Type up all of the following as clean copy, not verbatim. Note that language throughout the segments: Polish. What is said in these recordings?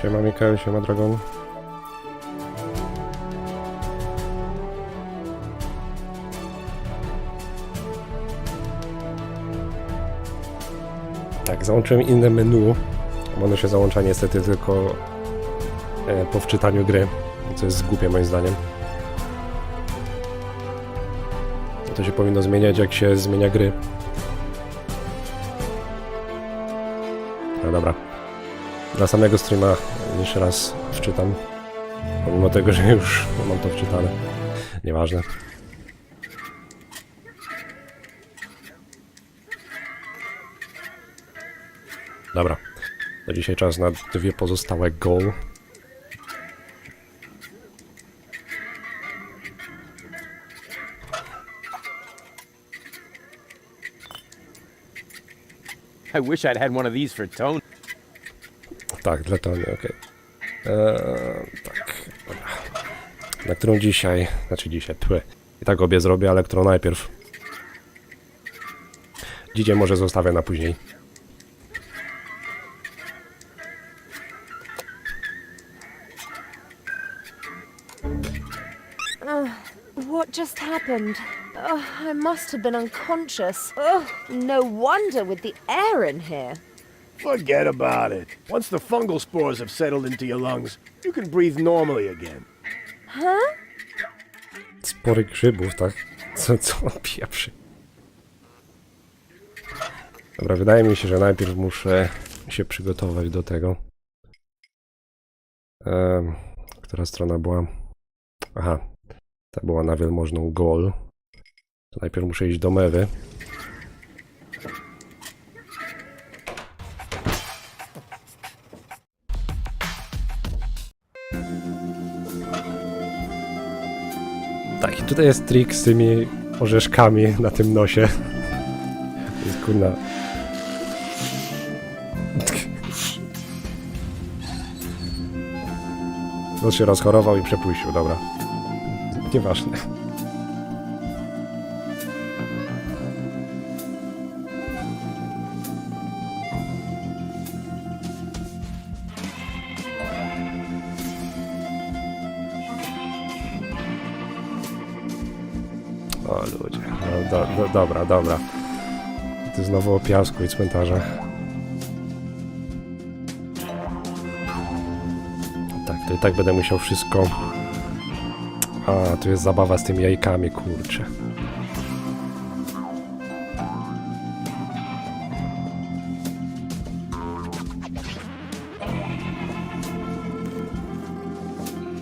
Siema Mikael, siema Dragon. Tak, załączyłem inne menu, bo ono się załącza niestety tylko po wczytaniu gry, co jest głupie moim zdaniem. To się powinno zmieniać, jak się zmienia gry. No dobra. Dla samego streama jeszcze raz wczytam. Pomimo tego, że już mam to wczytane. Nieważne. Dobra. To dzisiaj czas na dwie pozostałe goal. I wish I'd had one of these for Tony. Tak, dla Tony, okej. Tak, dobra. Na którą dzisiaj, i tak obie zrobię, ale którą najpierw. Dzisiaj może zostawię na później. What just happened? I must have been unconscious. No wonder with the air in here. Forget about it. Once the fungal spores have settled into your lungs, you can breathe normally again. Huh? Spory grzybów, tak? Co pieprzy? Dobra, wydaje mi się, że najpierw muszę się przygotować do tego. Która strona była? Aha, ta była na wielmożną goal. To najpierw muszę iść do mewy. Tak, i tutaj jest trik z tymi orzeszkami na tym nosie. To jest kurna. On się rozchorował i przepuścił, dobra. Nieważne. O ludzie, no, dobra. Ty znowu o piasku i cmentarzach. Tak, to i tak będę musiał wszystko... A, tu jest zabawa z tymi jajkami, kurczę.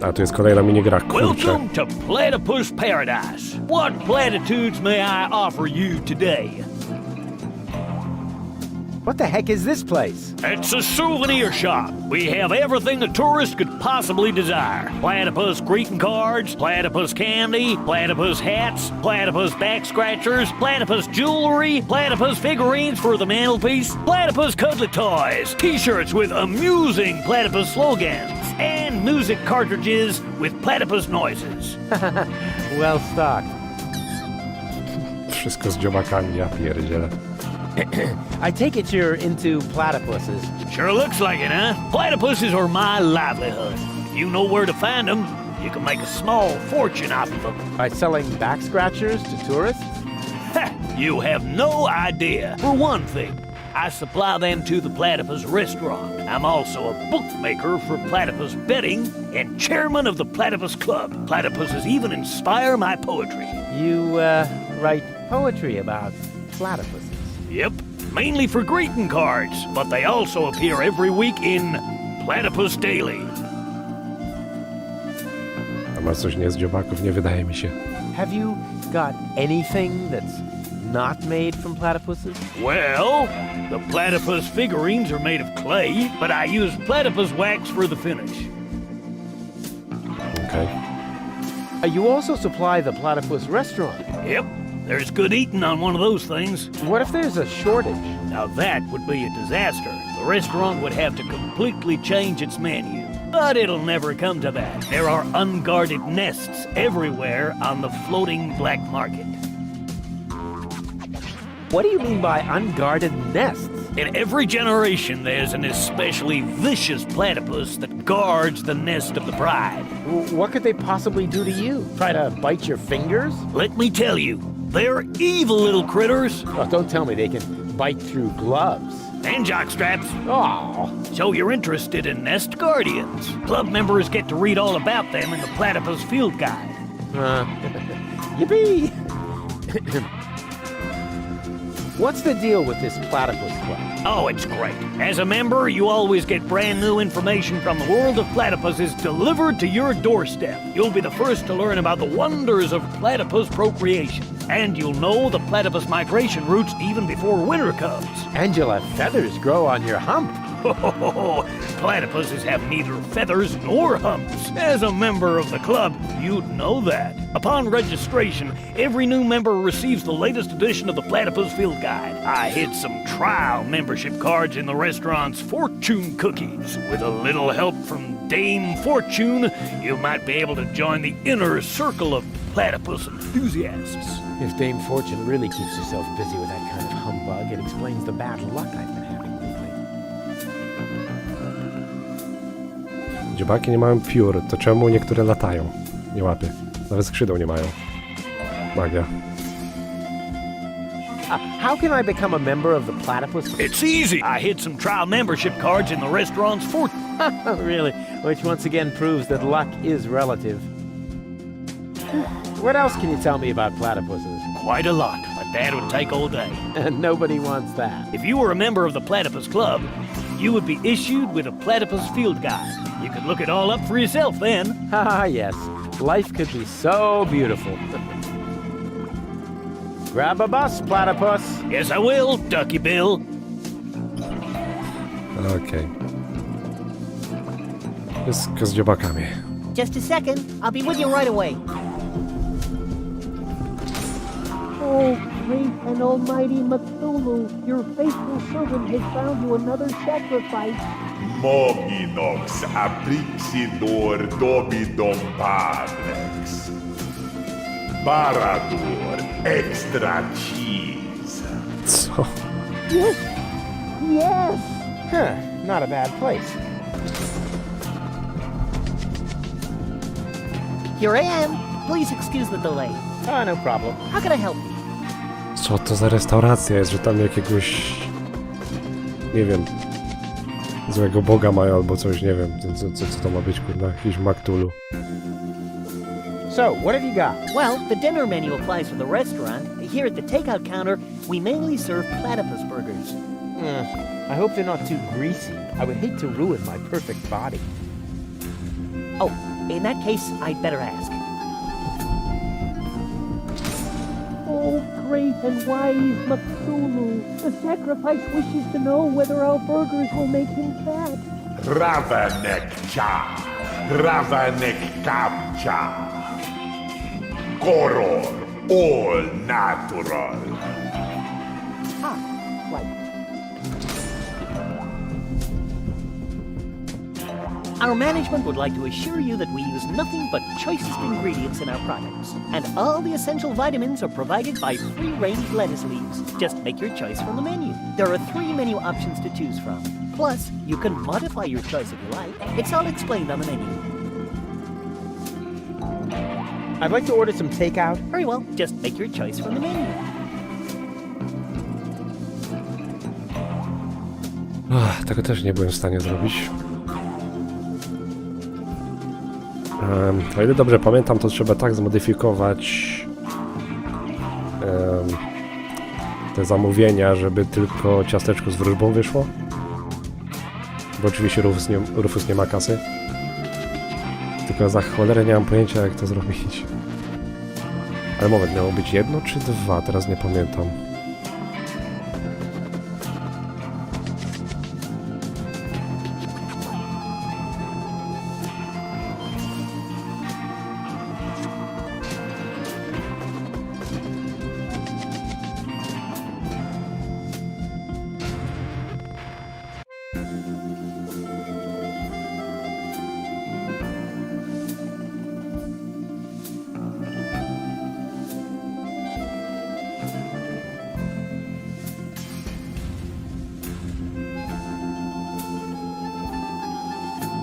A, tu jest kolejna minigra, kurczę. Welcome to Platypus Paradise. What platitudes may I offer you today? What the heck is this place? It's a souvenir shop. We have everything a tourist could possibly desire. Platypus greeting cards, platypus candy, platypus hats, platypus back scratchers, platypus jewelry, platypus figurines for the mantelpiece, platypus cuddly toys, t-shirts with amusing platypus slogans, and music cartridges with platypus noises. Well stocked. Wszystko z dziobakami, ja pierdzielę. I take it you're into platypuses. Sure looks like it, huh? Platypuses are my livelihood. If you know where to find them, you can make a small fortune off of them. By selling back scratchers to tourists? Ha! You have no idea. For one thing, I supply them to the Platypus restaurant. I'm also a bookmaker for Platypus betting and chairman of the Platypus Club. Platypuses even inspire my poetry. You, write poetry about platypuses. Yep, mainly for greeting cards, but they also appear every week in Platypus Daily. A masz coś nie z dziobaków? Nie wydaje mi się. Have you got anything that's not made from platypuses? Well, the platypus figurines are made of clay, but I use platypus wax for the finish. Okej. You also supply the platypus restaurant. Yep, there's good eating on one of those things. What if there's a shortage? Now that would be a disaster. The restaurant would have to completely change its menu. But it'll never come to that. There are unguarded nests everywhere on the floating black market. What do you mean by unguarded nests? In every generation, there's an especially vicious platypus that guards the nest of the bride. What could they possibly do to you? Try to bite your fingers? Let me tell you, they're evil little critters. Oh, don't tell me they can bite through gloves. And jockstraps. Oh, So you're interested in nest guardians. Club members get to read all about them in the Platypus Field Guide. yippee! What's the deal with this platypus club? Oh, it's great. As a member, you always get brand new information from the world of platypuses delivered to your doorstep. You'll be the first to learn about the wonders of platypus procreation. And you'll know the platypus migration routes even before winter comes. And you'll have feathers grow on your hump. Platypuses have neither feathers nor humps. As a member of the club, you'd know that. Upon registration, every new member receives the latest edition of the Platypus Field Guide. I hid some trial membership cards in the restaurant's fortune cookies. With a little help from Dame Fortune, you might be able to join the inner circle of platypus enthusiasts. If Dame Fortune really keeps herself busy with that kind of humbug, it explains the bad luck I've been having lately. Dziobaki nie mają piór, to czemu niektóre latają? Nie łapy. Nawet skrzydeł nie mają. Magia. How can I become a member of the platypus? It's easy. I hid some trial membership cards in the restaurant's fortune. Really? Which once again proves that luck is relative. What else can you tell me about platypuses? Quite a lot, but that would take all day. And nobody wants that. If you were a member of the Platypus Club, you would be issued with a Platypus Field Guide. You could look it all up for yourself then. Ah, yes. Life could be so beautiful. Grab a bus, platypus. Yes, I will, Ducky Bill. Okej. Wszystko z dziobakami. Just a second. I'll be with you right away. Oh, great and almighty Cthulhu, your faithful servant has found you another sacrifice. Smoginox aprixidor dobidom pavlex. Barador extra cheese. Co? Yes! Yes! Huh, not a bad place. Here I am. Please excuse the delay. Oh, no problem. How can I help you? Co to za restauracja jest, że tam jakiegoś... Nie wiem... Złego boga mają albo coś, nie wiem. Co to ma być, kurwa? Jakiś Maktulu. So, what have you got? Well, the dinner menu applies for the restaurant. Here at the takeout counter, we mainly serve platypus burgers. I hope they're not too greasy. I would hate to ruin my perfect body. Oh, in that case, I'd better ask. Oh, great and wise Cthulhu, the sacrifice wishes to know whether our burgers will make him fat. Ravanek cha. Ravanek kapcha. Koror. All natural. Ah, right. Our management would like to assure you that we use nothing but choicest ingredients in our products, and all the essential vitamins are provided by free-range lettuce leaves. Just make your choice from the menu. There are 3 menu options to choose from. Plus, you can modify your choice if you like. It's all explained on the menu. I'd like to order some takeout. Very well, just make your choice from the menu. Tego też nie byłem w stanie zrobić. O ile dobrze pamiętam, to trzeba tak zmodyfikować te zamówienia, żeby tylko ciasteczko z wróżbą wyszło. Bo oczywiście Rufus nie ma kasy. Tylko za cholerę nie mam pojęcia, jak to zrobić. Ale moment, miało być 1 czy 2, teraz nie pamiętam.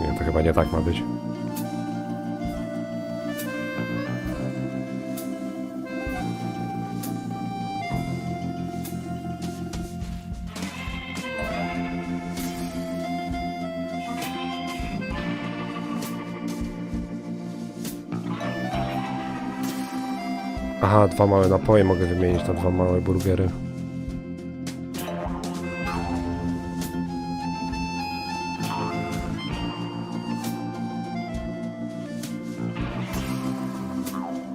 Nie, to chyba nie tak ma być. Aha, 2 małe napoje mogę wymienić na 2 małe burgery.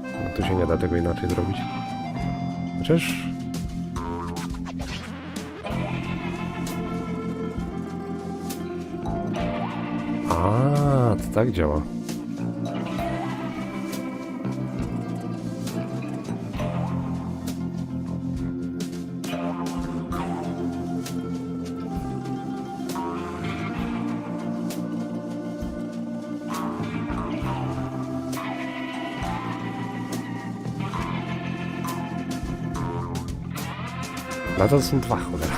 No, tu się nie da tego inaczej zrobić. Chociaż... A, to tak działa. Nadal są 2, cholera.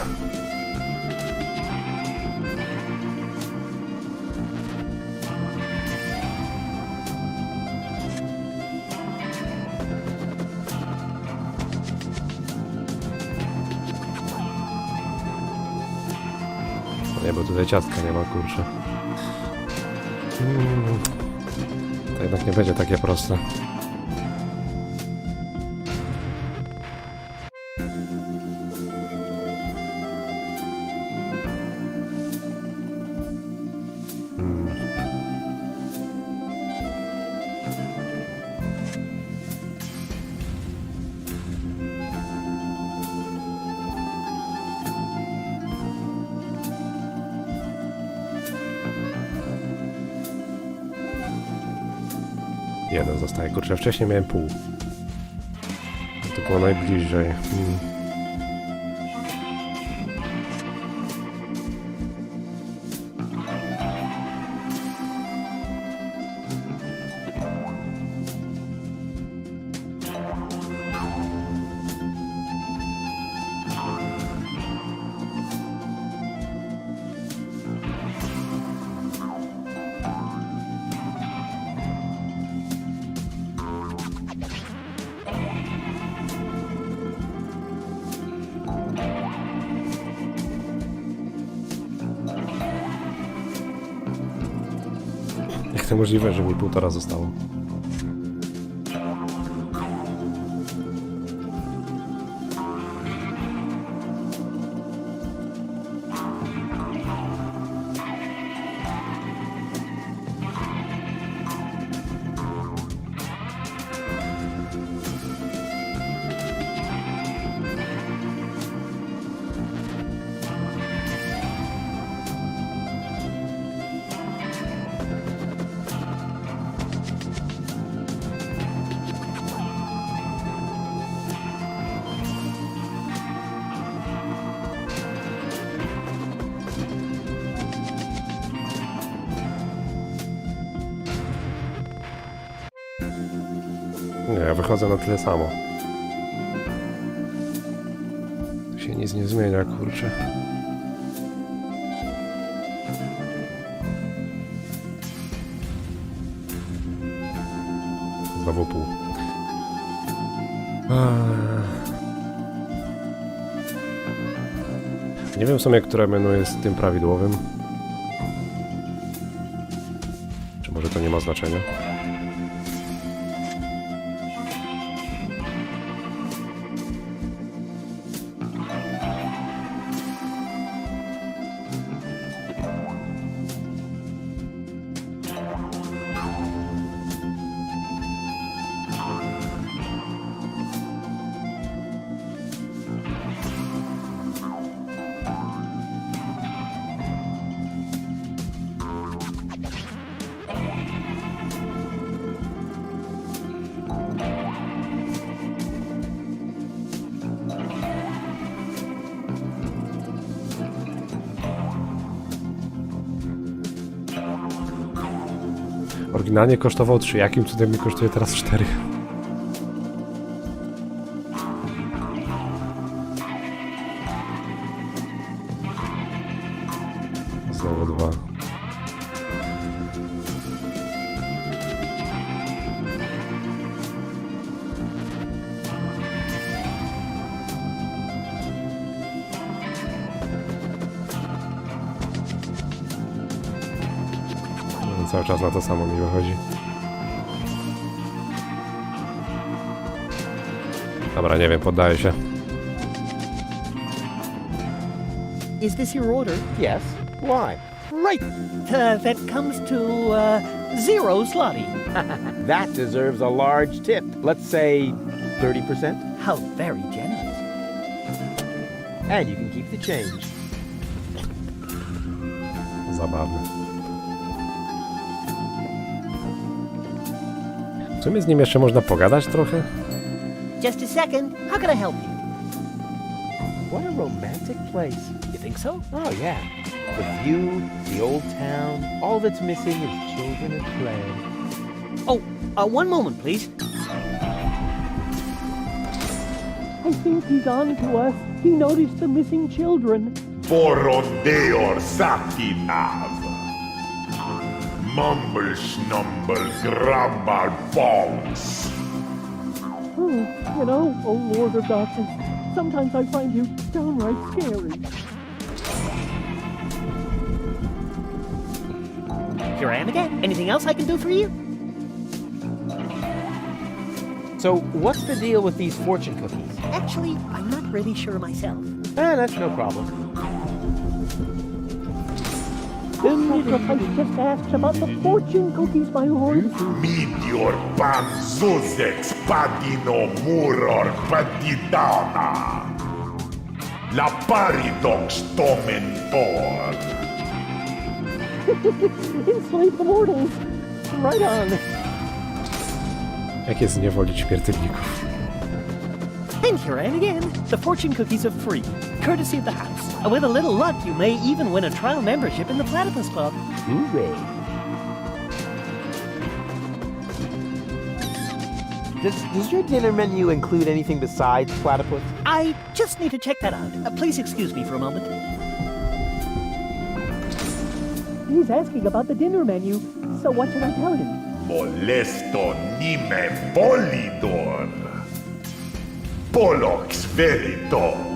Nie, bo tutaj ciastka nie ma, kurczę. To jednak nie będzie takie proste. Jeden zostaje. Kurczę, wcześniej miałem pół. To było najbliżej. Możliwe, że mi 1,5 zostało. Nie, ja wychodzę na tyle samo. Tu się nic nie zmienia, kurczę. Znowu pół. Nie wiem w sumie, które menu jest tym prawidłowym. Czy może to nie ma znaczenia? Oryginalnie kosztował 3. Jakim cudem mi kosztuje teraz 4? Znowu 2. Cały czas na to samo mi wychodzi. Dobra, nie wiem, poddaję się. Is this your order? Yes. Why? Right. That comes to 0 zloty. That deserves a large tip. Let's say 30%. How very generous. And you can keep the change. Zabawne. W sumie z nim jeszcze można pogadać trochę? Just a second. How can I help you? What a romantic place. You think so? Oh, yeah. The view, the old town, all that's missing is children at play. Oh, one moment, please. I think he's on to us. He noticed the missing children. Porondeor satinav. Mumble snumble grabbar bounce. You know, oh Lord of Darkness, sometimes I find you downright scary. Here I am again. Anything else I can do for you? So, what's the deal with these fortune cookies? Actually, I'm not really sure myself. That's no problem. The sacrifice just asks about the fortune cookies, my lord. Meteor pan zuzex padino muror padidana. La paridox tomentor. Enslave the mortals. Right on. Jak jest zniewolić śmiertelników? And here I am again. The fortune cookies are free, courtesy of the house. With a little luck, you may even win a trial membership in the Platypus Club. Hooray. Does your dinner menu include anything besides platypus? I just need to check that out. Please excuse me for a moment. He's asking about the dinner menu, so what should I tell him? Molesto nime polidor. Polox verito.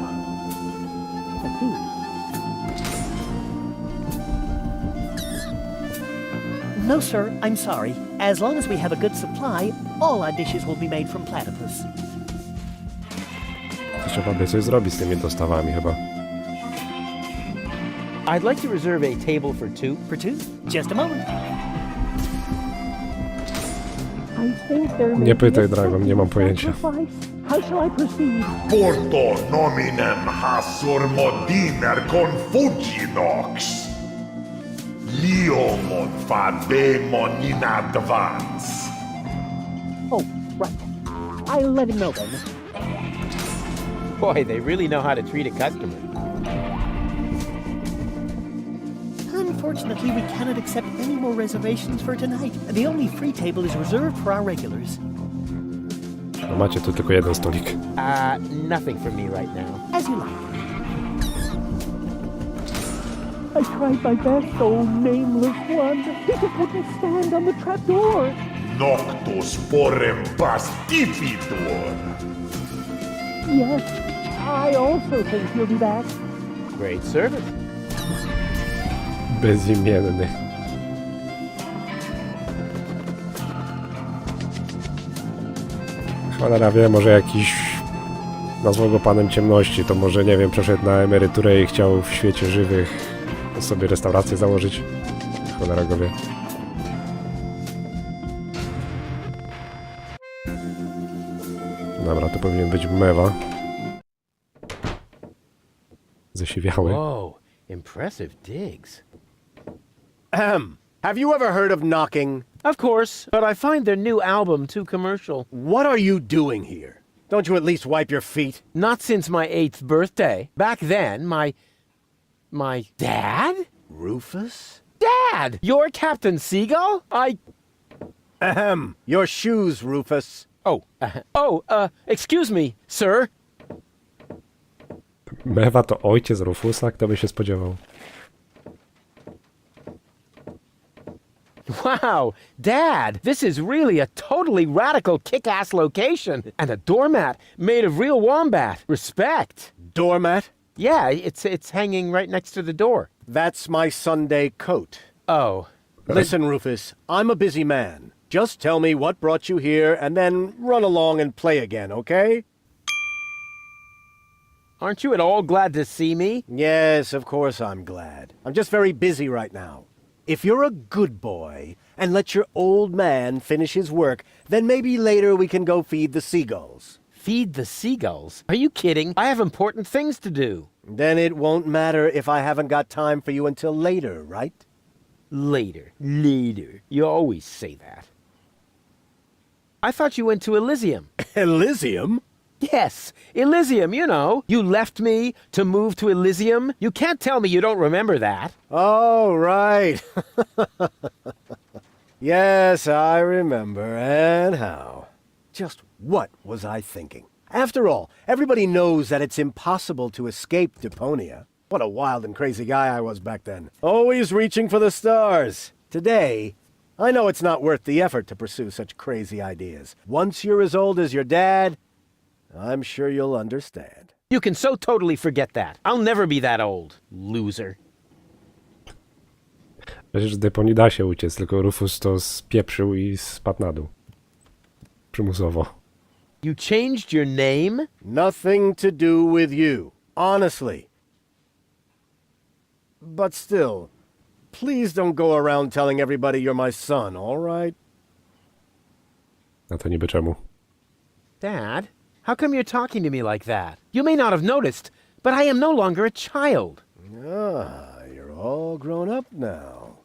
No, sir, I'm sorry. As long as we have a good supply, all our dishes will be made from platypus. Trzeba by coś zrobić z tymi dostawami chyba. I'd like to reserve a table for two. For two? Just a moment. I think there may Nie be a pytaj, Dragon, nie mam pojęcia. sacrifice. How shall I proceed? Porto nominem hasur modiner confuginox. Liomon fademon in advance. Oh, right. I'll let him know then. Boy, they really know how to treat a customer. Unfortunately, we cannot accept any more reservations for tonight. The only free table is reserved for our regulars. No macie tu tylko jeden stolik. Nothing for me right now. As you like. I tried my best, oh nameless one. He just wouldn't stand on the trapdoor. Noctus porem pastipitur. Yes, I also think he'll be back. Great service. Bezimienny. Cholera wie, może jakiś... Nazwał go Panem Ciemności, to może, nie wiem, przeszedł na emeryturę i chciał w świecie żywych sobie restaurację założyć. Cholera go wie. Dobra, to powinien być mewa. Zesiwiały. Whoa, impressive digs. Ahem. Have you ever heard of knocking? Of course, but I find their new album too commercial. What are you doing here? Don't you at least wipe your feet? Not since my 8th birthday. Back then, my dad? Rufus? Dad! You're Captain Seagull? Ahem. Your shoes, Rufus. Excuse me, sir. Mewa to ojciec Rufusa? Kto by się spodziewał? Wow, Dad, this is really a totally radical kick-ass location. And a doormat made of real wombat. Respect. Doormat? Yeah, it's hanging right next to the door. That's my Sunday coat. Oh. Listen, Rufus, I'm a busy man. Just tell me what brought you here and then run along and play again, okay? Aren't you at all glad to see me? Yes, of course I'm glad. I'm just very busy right now. If you're a good boy and let your old man finish his work, then maybe later we can go feed the seagulls. Feed the seagulls? Are you kidding? I have important things to do. Then it won't matter if I haven't got time for you until later, right? Later. You always say that. I thought you went to Elysium. Elysium? Yes, Elysium, you know. You left me to move to Elysium. You can't tell me you don't remember that. Oh, right. Yes, I remember. And how? Just what was I thinking? After all, everybody knows that it's impossible to escape Deponia. What a wild and crazy guy I was back then. Always reaching for the stars. Today, I know it's not worth the effort to pursue such crazy ideas. Once you're as old as your dad, I'm sure you'll understand. You can so totally forget that. I'll never be that old. Loser. Przecież z Deponii da się uciec, tylko Rufus to spieprzył i spadł na dół. Przymusowo. You changed your name? Nothing to do with you. Honestly. But still, please don't go around telling everybody you're my son, all right? A to niby czemu? Dad, how come you're talking to me like that? You may not have noticed, but I am no longer a child. Ah, you're all grown up now.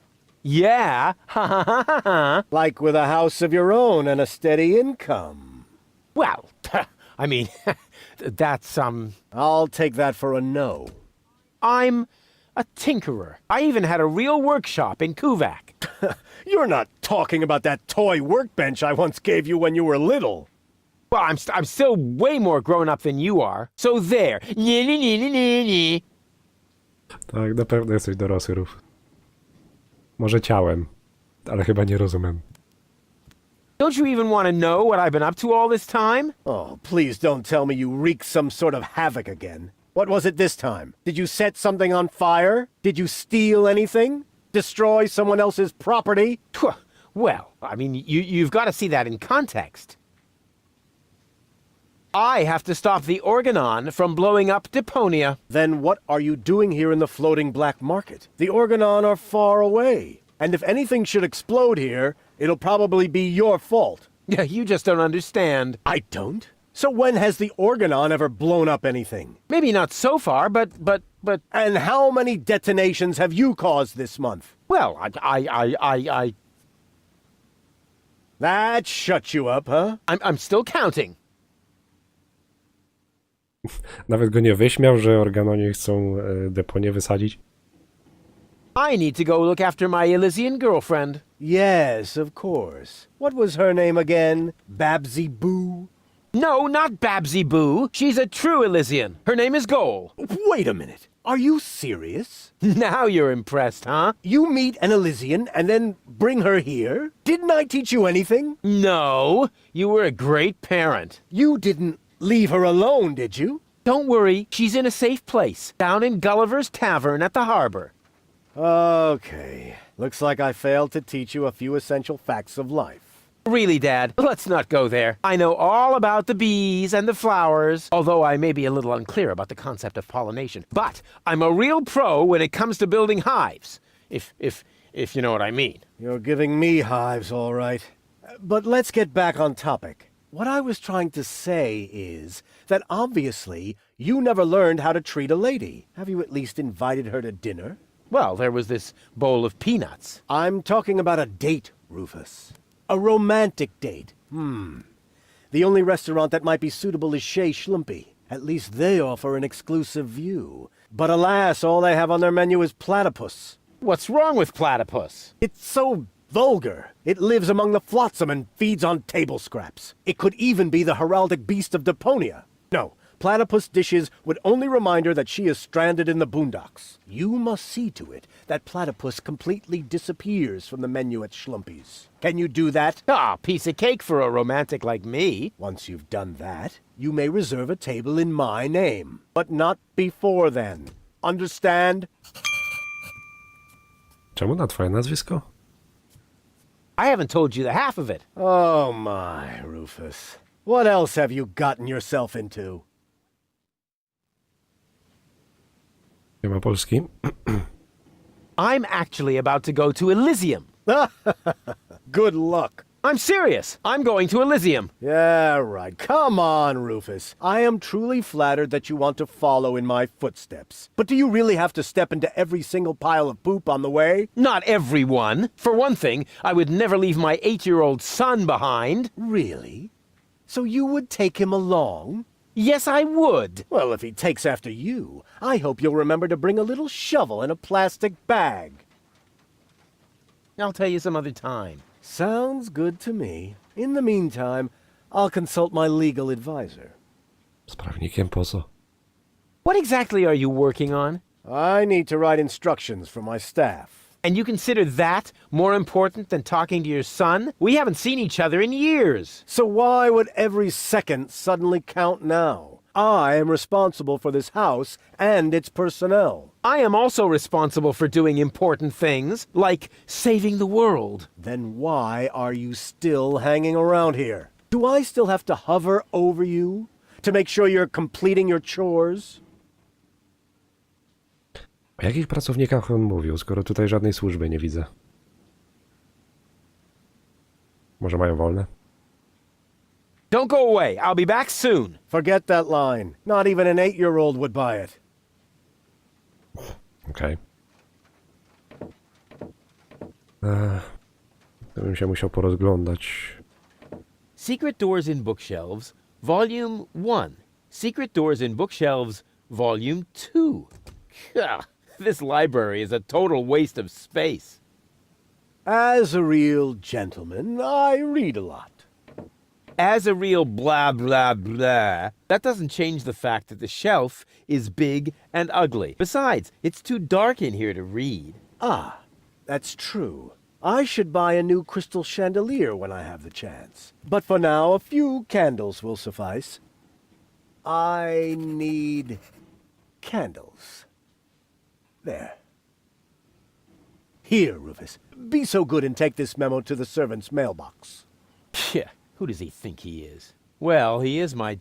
Yeah, ha ha ha ha ha. Like with a house of your own and a steady income. Well, I mean, that's, I'll take that for a no. I'm a tinkerer. I even had a real workshop in Kuvak. You're not talking about that toy workbench I once gave you when you were little. Well, I'm still way more grown up than you are. So there. Tak, na pewno jesteś dorosły, Ruf. Może ciałem, ale chyba nie rozumiem. Don't you even want to know what I've been up to all this time? Oh, please don't tell me you wreaked some sort of havoc again. What was it this time? Did you set something on fire? Did you steal anything? destroy someone else's property? Phew. Well, I mean, you've got to see that in context. I have to stop the Organon from blowing up Deponia. Then what are you doing here in the floating black market? The Organon are far away. And if anything should explode here, it'll probably be your fault. Yeah, you just don't understand. I don't? So when has the Organon ever blown up anything? Maybe not so far, but... And how many detonations have you caused this month? Well, I... That shut you up, huh? I'm still counting. Nawet go nie wyśmiał, że Organonie chcą Deponię wysadzić. I need to go look after my Elysian girlfriend. Yes, of course. What was her name again? Babsy Boo? No, not Babsy Boo. She's a true Elysian. Her name is Goal. Wait a minute. Are you serious? Now you're impressed, huh? You meet an Elysian and then bring her here? Didn't I teach you anything? No, you were a great parent. You didn't leave her alone, did you? Don't worry, she's in a safe place, down in Gulliver's Tavern at the harbor. Okay. Looks like I failed to teach you a few essential facts of life. Really, Dad, let's not go there. I know all about the bees and the flowers, although I may be a little unclear about the concept of pollination. But I'm a real pro when it comes to building hives, if you know what I mean. You're giving me hives, all right. But let's get back on topic. What I was trying to say is that obviously you never learned how to treat a lady. Have you at least invited her to dinner? Well, there was this bowl of peanuts. I'm talking about a date, Rufus. A romantic date. The only restaurant that might be suitable is Chez Schlumpy. At least they offer an exclusive view. But alas, all they have on their menu is platypus. What's wrong with platypus? It's so vulgar. It lives among the flotsam and feeds on table scraps. It could even be the heraldic beast of Deponia. No, platypus dishes would only remind her that she is stranded in the boondocks. You must see to it that platypus completely disappears from the menu at Schlumpy's. Can you do that? Ah, piece of cake for a romantic like me. Once you've done that, you may reserve a table in my name. But not before then. Understand? Czemu na twoje nazwisko? I haven't told you the half of it. Oh my, Rufus. What else have you gotten yourself into? Nie ma Polski. I'm actually about to go to Elysium. Good luck. I'm serious. I'm going to Elysium. Yeah, right. Come on, Rufus. I am truly flattered that you want to follow in my footsteps. But do you really have to step into every single pile of poop on the way? Not everyone. For one thing, I would never leave my 8-year-old son behind. Really? So you would take him along? Yes, I would. Well, if he takes after you, I hope you'll remember to bring a little shovel and a plastic bag. I'll tell you some other time. Sounds good to me. In the meantime, I'll consult my legal advisor. Z prawnikiem po co? What exactly are you working on? I need to write instructions for my staff. And you consider that more important than talking to your son? We haven't seen each other in years. So why would every second suddenly count now? I am responsible for this house and its personnel. I am also responsible for doing important things, like saving the world. Then why are you still hanging around here? Do I still have to hover over you to make sure you're completing your chores? O jakich pracownikach on mówił, skoro tutaj żadnej służby nie widzę? Może mają wolne? Don't go away. I'll be back soon. Forget that line. Not even an 8-year-old would buy it. Okej. To bym się musiał porozglądać. Secret Doors in Bookshelves, Volume 1. Secret Doors in Bookshelves, Volume 2. Gah, this library is a total waste of space. As a real gentleman, I read a lot. As a real blah, blah, blah, that doesn't change the fact that the shelf is big and ugly. Besides, it's too dark in here to read. Ah, that's true. I should buy a new crystal chandelier when I have the chance. But for now, a few candles will suffice. I need candles. There. Here, Rufus, be so good and take this memo to the servant's mailbox. Yeah, who does he think he is? Well, he is my...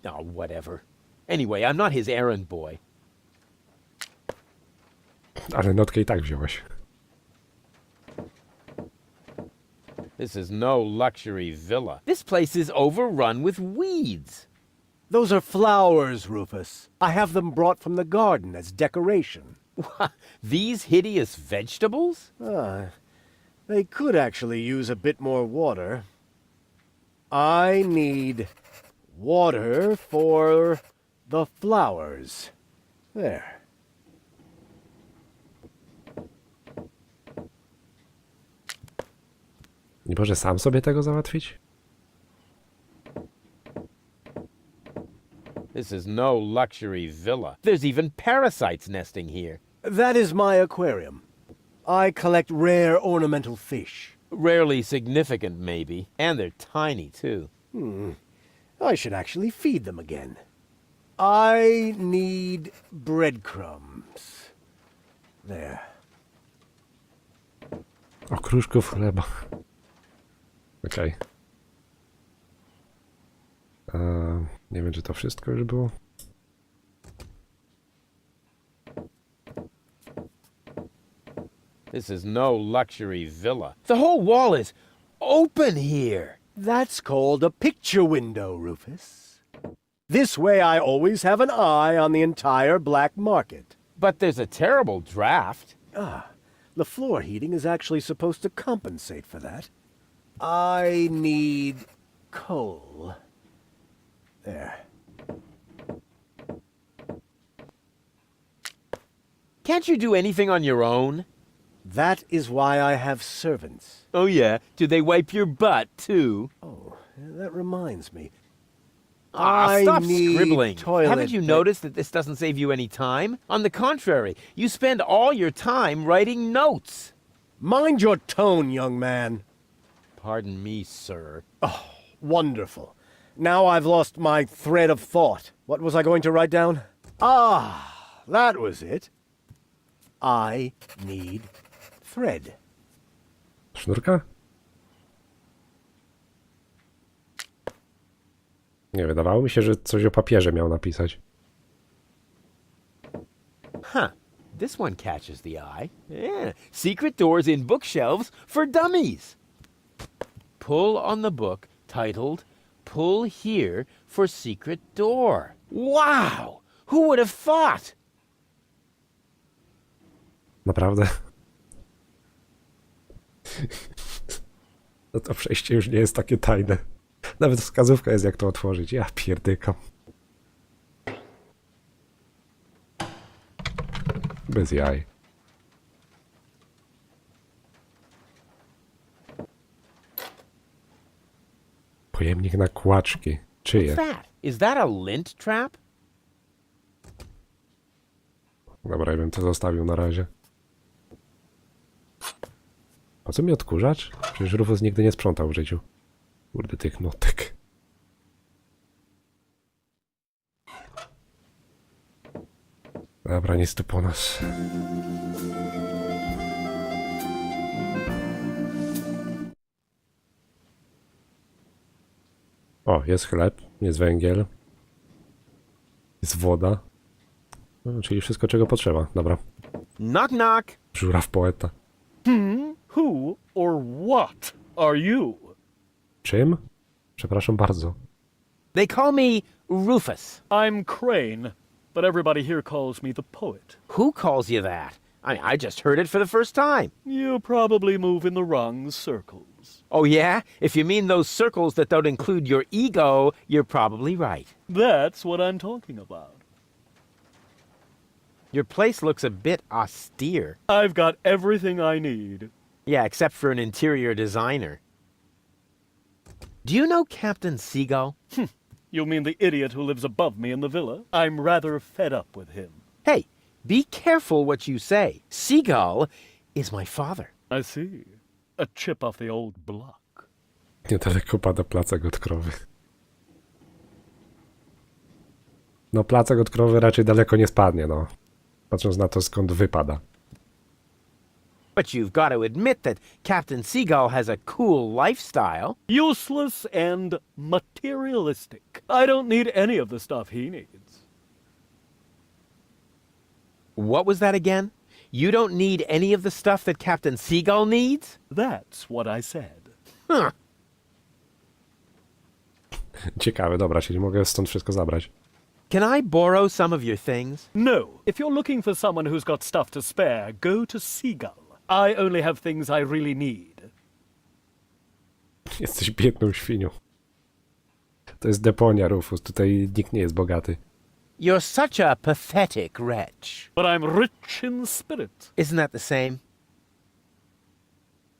Oh, whatever. Anyway, I'm not his errand boy. Ale notkę i tak wziąłeś. This is no luxury villa. This place is overrun with weeds. Those are flowers, Rufus. I have them brought from the garden as decoration. These hideous vegetables? They could actually use a bit more water. I need water for the flowers. There. Nie może sam sobie tego załatwić? This is no luxury villa. There's even parasites nesting here. That is my aquarium. I collect rare ornamental fish. Rarely significant, maybe. And they're tiny, too. I should actually feed them again. I need breadcrumbs. There. Okruszków chleba. Okej. Nie wiem, czy to wszystko już było. This is no luxury villa. The whole wall is open here. That's called a picture window, Rufus. This way I always have an eye on the entire black market. But there's a terrible draft. The floor heating is actually supposed to compensate for that. I need coal. There. Can't you do anything on your own? That is why I have servants. Oh, yeah? Do they wipe your butt, too? Oh, that reminds me. Stop need scribbling. toilet Haven't you noticed that this doesn't save you any time? On the contrary, you spend all your time writing notes. Mind your tone, young man. Pardon me, sir. Wonderful. Now I've lost my thread of thought. What was I going to write down? That was it. I need thread. Sznurka? Nie, wydawało mi się, że coś o papierze miał napisać. Huh. This one catches the eye. Yeah. Secret doors in bookshelves for dummies. Pull on the book titled Pull Here for Secret Door. Wow! Who would have thought? Naprawdę? No to przejście już nie jest takie tajne. Nawet wskazówka jest, jak to otworzyć. Ja pierdykam. Bez jaj. Pojemnik na kłaczki. Czyje? What's that? Is that a lint trap? Dobra, ja bym to zostawił na razie. Po co mi odkurzacz? Przecież Rufus nigdy nie sprzątał w życiu. Kurde, tych notek. Dobra, nic tu po nas. O, jest chleb, jest węgiel. Jest woda. No, czyli wszystko, czego potrzeba. Dobra. Knock knock. Żuraw poeta. Who or what are you? Czym? Przepraszam bardzo. They call me Rufus. I'm Crane, but everybody here calls me the poet. Who calls you that? I just heard it for the first time. You probably move in the wrong circles. Oh, yeah? If you mean those circles that don't include your ego, you're probably right. That's what I'm talking about. Your place looks a bit austere. I've got everything I need. Yeah, except for an interior designer. Do you know Captain Seagull? You mean the idiot who lives above me in the villa? I'm rather fed up with him. Hey, be careful what you say. Seagull is my father. I see. A chip off the old block. Niedaleko pada placek od krowy. No placek od krowy raczej daleko nie spadnie, no. Patrząc na to, skąd wypada. But you've got to admit that Captain Seagull has a cool lifestyle. Useless and materialistic. I don't need any of the stuff he needs. What was that again? You don't need any of the stuff that Captain Seagull needs? That's what I said. Huh. Ciekawe, dobra, czyli mogę stąd wszystko zabrać. Can I borrow some of your things? No. If you're looking for someone who's got stuff to spare, go to Seagull. I only have things I really need. Jesteś biedną świnią. To jest Deponia, Rufus. Tutaj nikt nie jest bogaty. You're such a pathetic wretch. But I'm rich in spirit. Isn't that the same?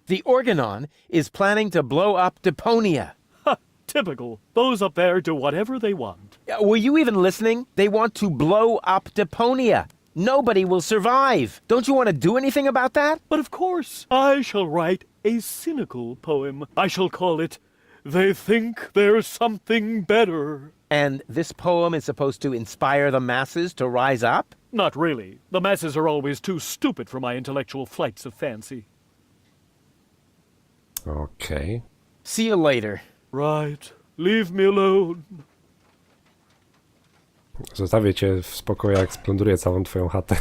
The Organon is planning to blow up Deponia. Ha! Typical. Those up there do whatever they want. Were you even listening? They want to blow up Deponia. Nobody will survive. Don't you want to do anything about that? But of course, I shall write a cynical poem. I shall call it, They Think There's Something Better. And this poem is supposed to inspire the masses to rise up? Not really. The masses are always too stupid for my intellectual flights of fancy. Okej. See you later. Right. Leave me alone. Zostawię cię w spokoju, jak splądruję całą twoją chatę.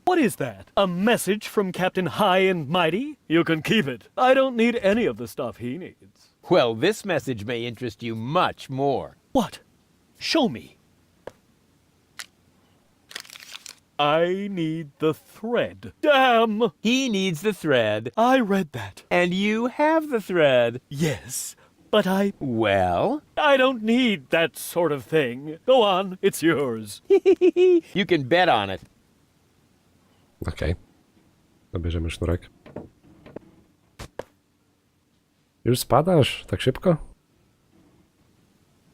What is that? A message from Captain High and Mighty? You can keep it. I don't need any of the stuff he needs. Well, this message may interest you much more. What? Show me. I need the thread. Damn! He needs the thread, I read that. and you have the thread. Yes, but Well? I don't need that sort of thing. Go on, it's yours. You can bet on it. Okej. Dobierzemy sznurek. Już spadasz? Tak szybko?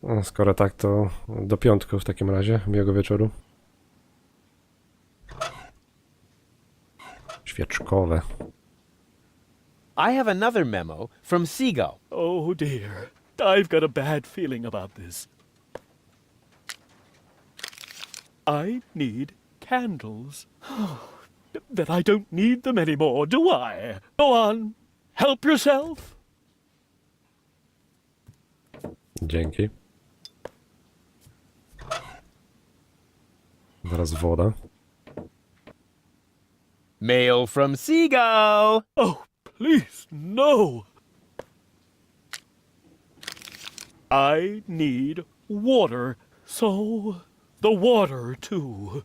No, skoro tak, to do piątku w takim razie. Miłego wieczoru. Świeczkowe. I have another memo from Seagull. Oh dear, I've got a bad feeling about this. I need candles. Then I don't need them anymore, do I? Go on, help yourself. Dzięki. Zaraz woda. Mail from Seagull. Oh, please, no. I need water, so the water too.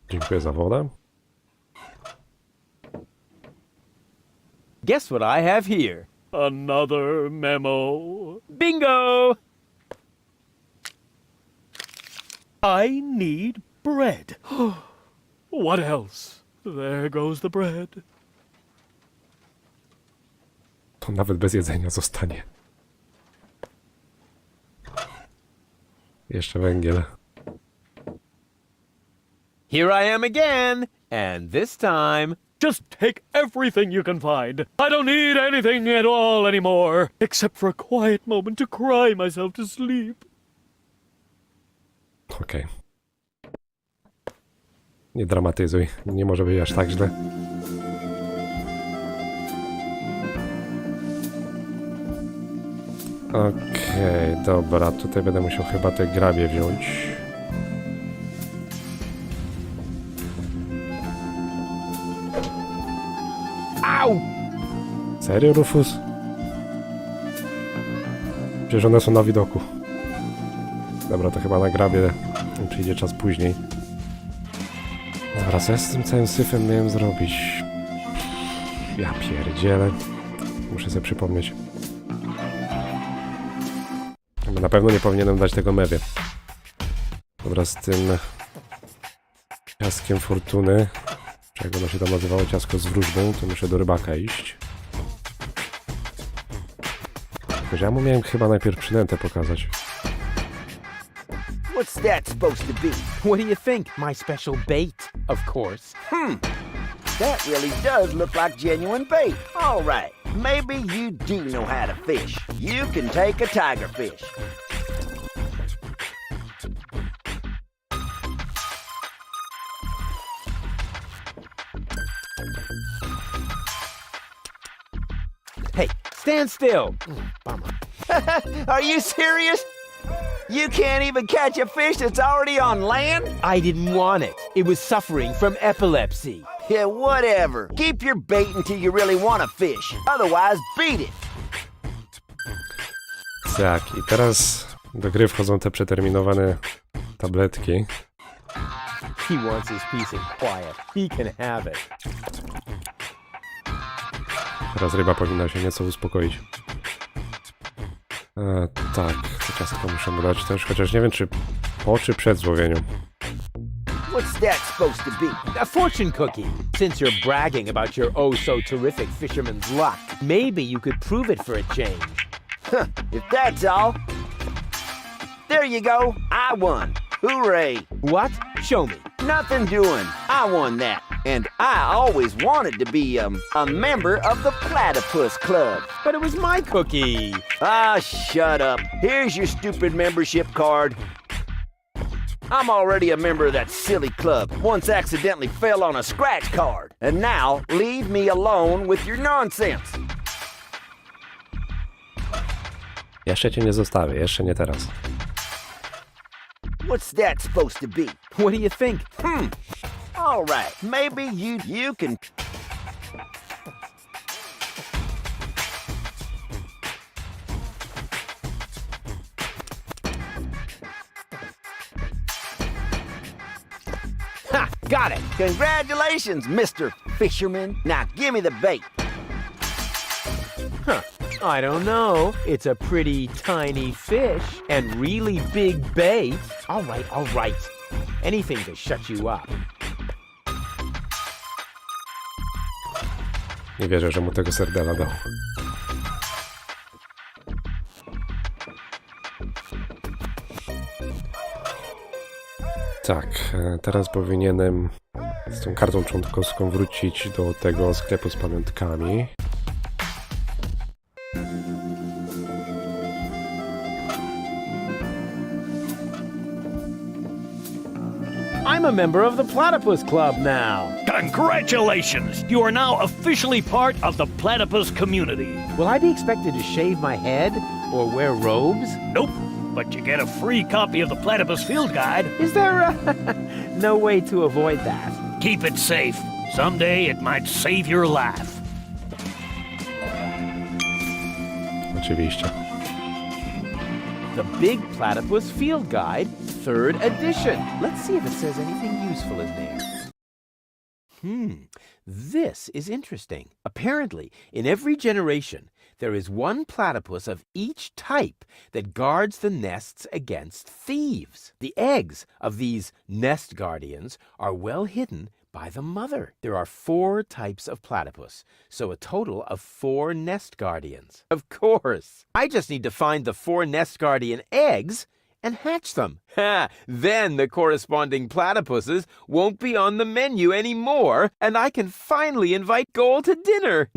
Dziękuję za wodę. Guess what I have here? Another memo. Bingo! I need bread. What else? There goes the bread. To nawet bez jedzenia zostanie. Jeszcze węgiel. Here I am again, and this time... Just take everything you can find. I don't need anything at all anymore, except for a quiet moment to cry myself to sleep. Okej. Nie dramatyzuj. Nie może być aż tak źle. Okej, dobra. Tutaj będę musiał chyba te grabie wziąć. Au! Serio, Rufus? Przecież one są na widoku. Dobra, to chyba na grabie przyjdzie czas później. Dobra, co ja z tym całym syfem miałem zrobić? Ja pierdzielę. Muszę sobie przypomnieć. Na pewno nie powinienem dać tego mewie. Dobra, z tym ciastkiem fortuny, czy jak ono się tam nazywało, ciastko z wróżbą, to muszę do rybaka iść. Tylko ja mu miałem chyba najpierw przynętę pokazać. What's that supposed to be? What do you think? My special bait, of course. That really does look like genuine bait. All right, maybe you do know how to fish. You can take a tiger fish. stand still. Bummer. Are you serious? You can't even catch a fish that's already on land? I didn't want it. It was suffering from epilepsy. Yeah, whatever. Keep your bait until you really want a fish. Otherwise, beat it. Tak, i teraz do gry wchodzą te przeterminowane tabletki. He wants his peace and quiet. He can have it. Teraz ryba powinna się nieco uspokoić. Tak, to ciastko muszę mu dać też, chociaż nie wiem czy po czy przed złowieniem. What's that supposed to be? A fortune cookie. Since you're bragging about your oh-so-terrific fisherman's luck, maybe you could prove it for a change. Huh, if that's all. There you go. I won. Hooray. What? Show me. Nothing doing. I won that. And I always wanted to be, a member of the Platypus Club. But it was my cookie. Ah, shut up. Here's your stupid membership card. I'm already a member of that silly club. Once accidentally fell on a scratch card. And now, leave me alone with your nonsense. Jeszcze cię nie zostawię, jeszcze nie teraz. What's that supposed to be? What do you think? All right, maybe you can... Ha! Got it! Congratulations, Mr. Fisherman. Now give me the bait. Huh. I don't know. It's a pretty tiny fish and really big bait. All right. Anything to shut you up. Nie wierzę, że mu tego serdela dał. Tak, teraz powinienem z tą kartą członkowską wrócić do tego sklepu z pamiątkami. I'm a member of the Platypus Club now. Congratulations! You are now officially part of the platypus community. Will I be expected to shave my head or wear robes? Nope, but you get a free copy of the Platypus Field Guide. Is there no way to avoid that? Keep it safe. Someday it might save your life. Oczywiście. The Big Platypus Field Guide, 3rd edition. Let's see if it says anything useful in there. This is interesting. Apparently, in every generation, there is one platypus of each type that guards the nests against thieves. The eggs of these nest guardians are well hidden by the mother. There are 4 types of platypus, so a total of 4 nest guardians. Of course, I just need to find the 4 nest guardian eggs and hatch them. Then the corresponding platypuses won't be on the menu anymore, and I can finally invite Goal to dinner.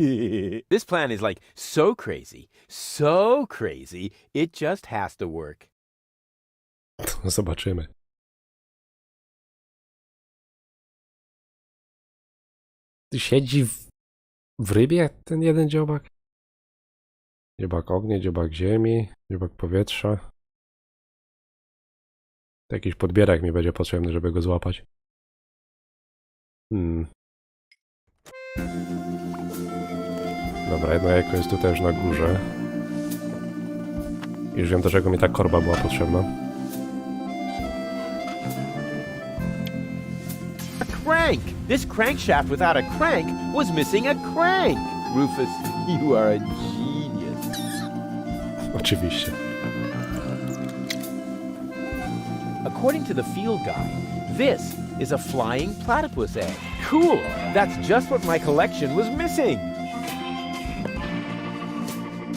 This plan is like so crazy, it just has to work. Zobaczymy. Siedzi w rybie ten jeden dziobak? Dziobak ognia, dziobak ziemi, dziobak powietrza. To jakiś podbierak mi będzie potrzebny, żeby go złapać. Dobra, jedno jajko jest tutaj już na górze. Już wiem, do czego mi ta korba była potrzebna. A crank! This crankshaft without a crank was missing a crank! Rufus, you are a genius. Oczywiście. According to the field guide, this is a flying platypus egg. Cool! That's just what my collection was missing!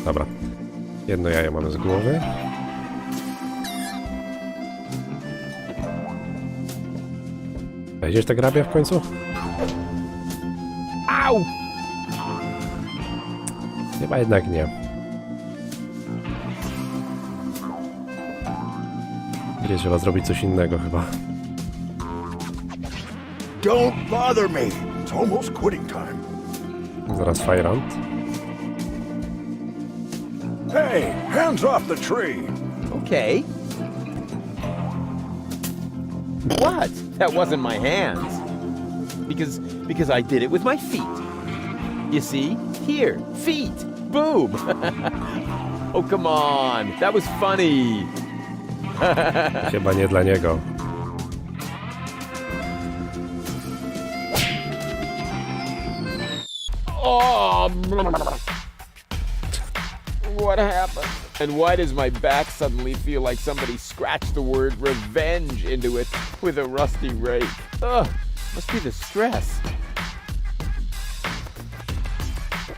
Dobra. Jedno jajo mamy z głowy. Wejdziesz ta grabia w końcu? Au! Chyba jednak nie. Gdzie trzeba zrobić coś innego chyba. Don't bother me. It's almost quitting time. Zaraz Fajrant. Hey, hands off the tree! Okay. What? That wasn't my hands. Because I did it with my feet. You see? Here, feet. Boom. Oh, come on. That was funny. Chyba nie dla niego. Oh, what happened? And why does my back suddenly feel like somebody scratched the word revenge into it with a rusty rake? Ugh, must be the stress.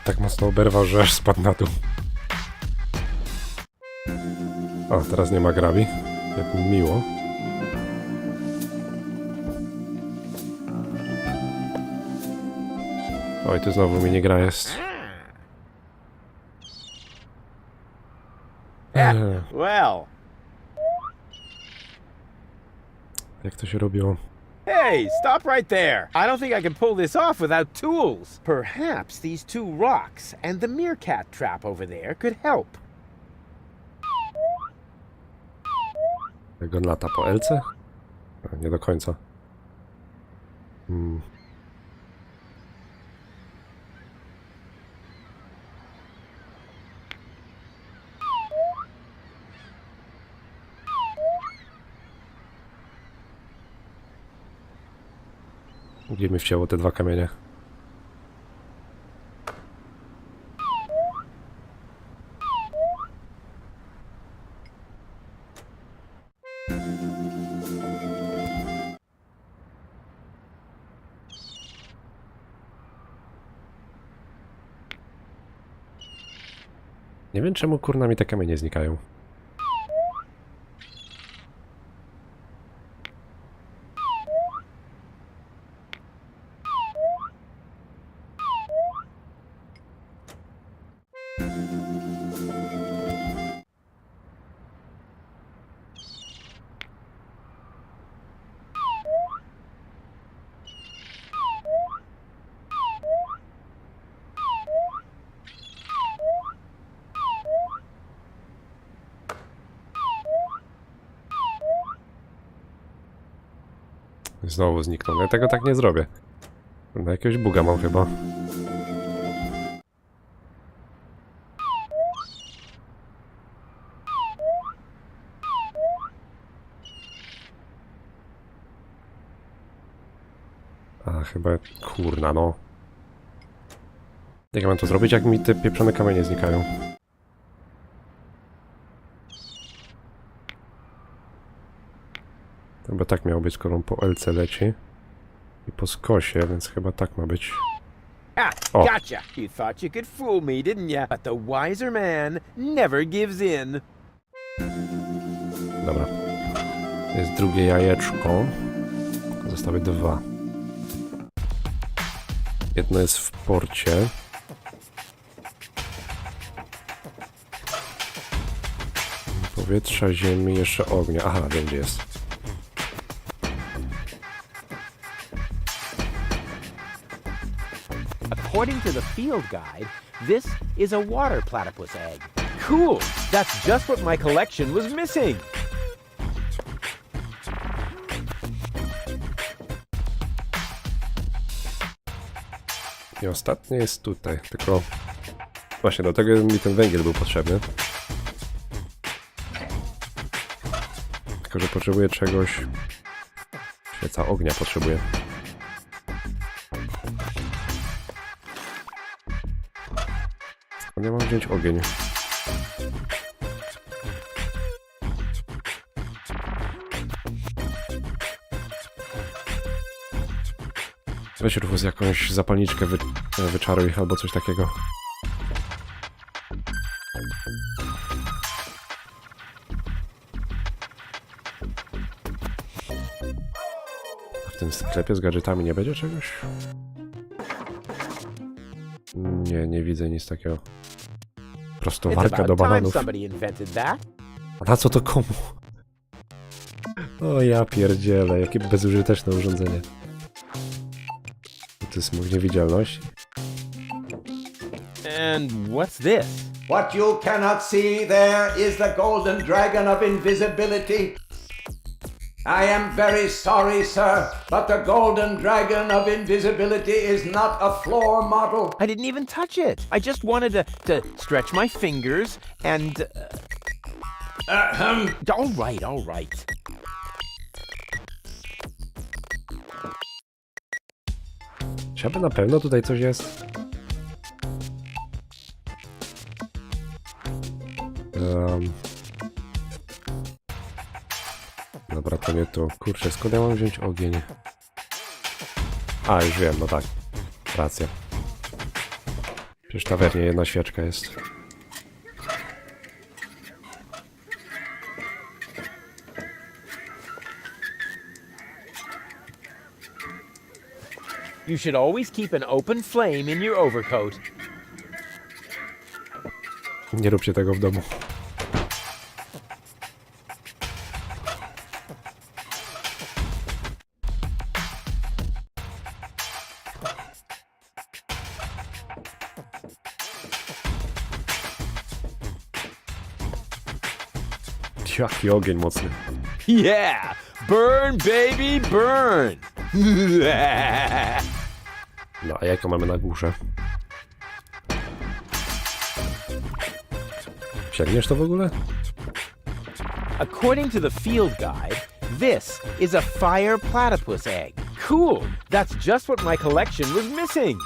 Tak mocno oberwał, że aż spadł na dół. O, teraz nie ma grabi. Jak miło. Oj, tu znowu minigra jest. Well, Jak to się robiło? hey, stop right there. I don't think I can pull this off without tools. Perhaps these two rocks and the meerkat trap over there could help. Jak on lata po Elce? Nie do końca. Gdzie mi wcięło te dwa kamienie? Nie wiem, czemu kurna mi te kamienie znikają. Znowu zniknął. Ja tego tak nie zrobię. Na jakiegoś buga mam chyba. A chyba kurna no. Jak ja mam to zrobić, jak mi te pieprzone kamienie znikają? Chyba tak miało być, skoro on po LC leci. I po skosie, więc chyba tak ma być. Ah, O. gotcha! You thought you could fool me, didn't ya? But the wiser man never gives in. Dobra. Jest drugie jajeczko. Zostały dwa. Jedno jest w porcie. Powietrza, ziemi, jeszcze ognia. Aha, wiem gdzie jest. According to the field guide, this is a water platypus egg. Cool! That's just what my collection was missing! I ostatnie jest tutaj, tylko... Właśnie, do tego mi ten węgiel był potrzebny. Tylko, że potrzebuję czegoś... Świeca ognia potrzebuję. Skąd ja mam wziąć ogień? Weź Rufus jakąś zapalniczkę wyczaruj albo coś takiego. A w tym sklepie z gadżetami nie będzie czegoś? Nie, nie widzę nic takiego. Prostowarka do bananów. A na co to komu? O ja pierdzielę, jakie bezużyteczne urządzenie. To jest mój niewidzialność. And what's this? What you cannot see there is the golden dragon of invisibility. I am very sorry, sir, but the golden dragon of invisibility is not a floor model. I didn't even touch it. I just wanted to stretch my fingers and... All right, all right. Czy na pewno tutaj coś jest? Dobra, to nie to. Kurczę, skąd ja mam wziąć ogień? A, już wiem, no tak. Racja. Przecież w tawernie jedna świeczka jest. You should always keep an open flame in your overcoat. Nie róbcie tego w domu. Jaki ogień mocny. Yeah! Burn, baby, burn! No, a jaką mamy na górze? Sięgniesz to w ogóle? According to the field guide, this is a fire platypus egg. Cool! That's just what my collection was missing.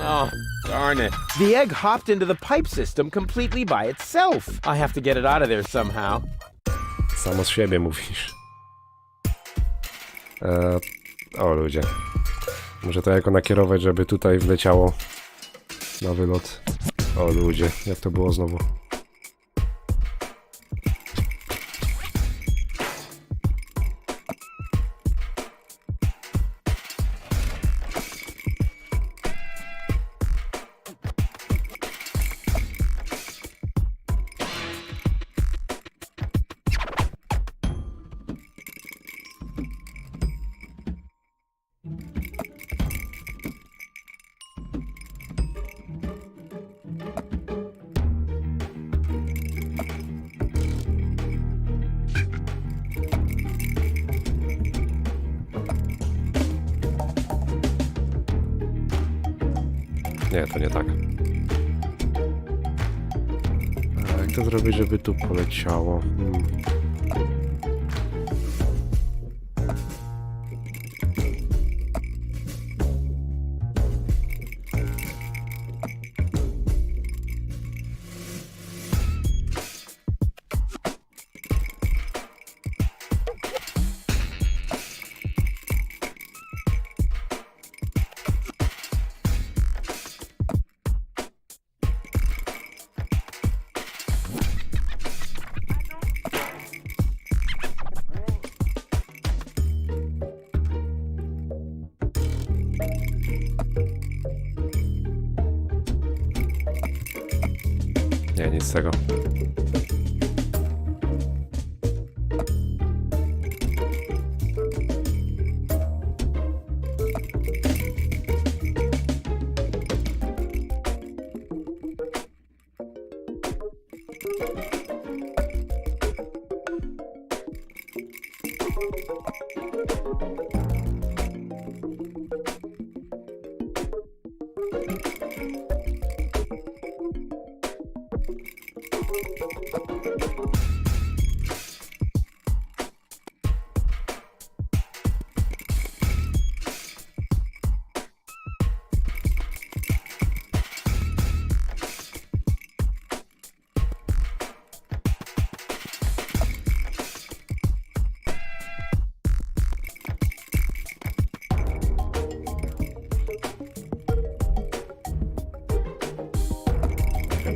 Oh, darn it. The egg hopped into the pipe system completely by itself. I have to get it out of there somehow. Samo z siebie mówisz. O ludzie. Muszę to jako nakierować, żeby tutaj wleciało na wylot. O ludzie, jak to było znowu? Nie, to nie tak. A jak to zrobić, żeby tu poleciało? Nie, nic z tego.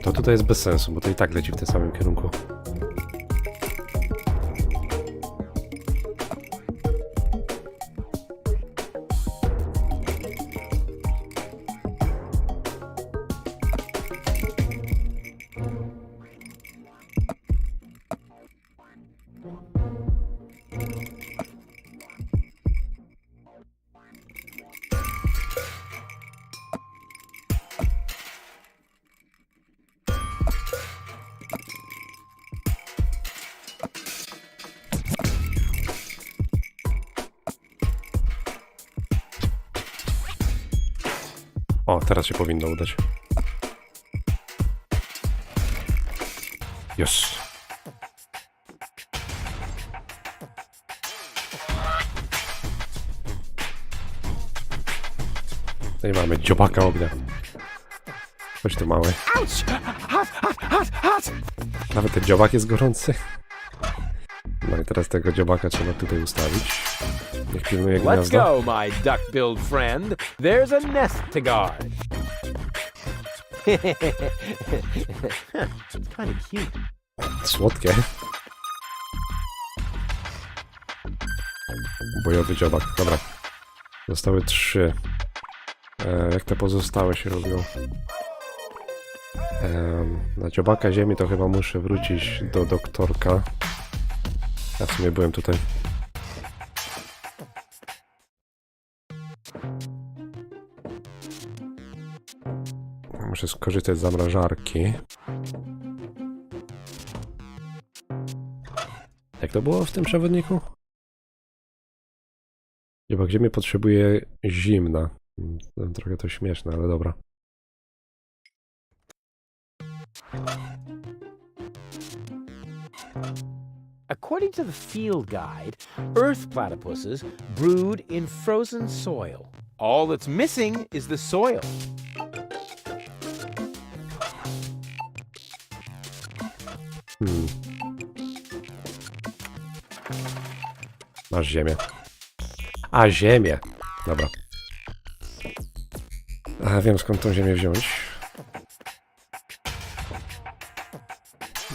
To tutaj jest bez sensu, bo to i tak leci w tym samym kierunku. O, teraz się powinno udać. Yes. No i mamy dziobaka ognia. Chodź tu, mały. Nawet ten dziobak jest gorący. No i teraz tego dziobaka trzeba tutaj ustawić. Niech pilnuje Let's gniazda. go, my duck-billed friend. There's a nest to guard. It's kind of cute. Słodkie. Bojowy dziobak. Dobra. Zostały 3. Jak te pozostałe się robią? Na dziobaka ziemi to chyba muszę wrócić do doktorka. Ja w sumie byłem tutaj. Muszę skorzystać z zamrażarki. Jak to było w tym przewodniku? Dziobak ziemi potrzebuje zimna. Trochę to śmieszne, ale dobra. According to the field guide, earth platypuses brood in frozen soil. All that's missing is the soil. Masz ziemię. A, ziemię! Dobra. A, wiem skąd tą ziemię wziąć.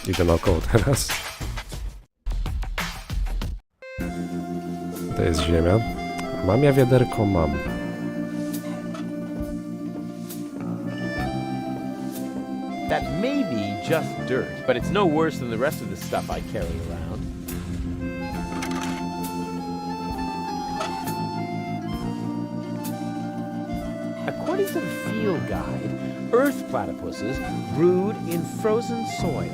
Idę naokoło teraz. To jest ziemia. Mam ja wiaderko? Mam. That may be just dirt, but it's no worse than the rest of the stuff I carry around. According to the field guide, earth platypuses brood in frozen soil.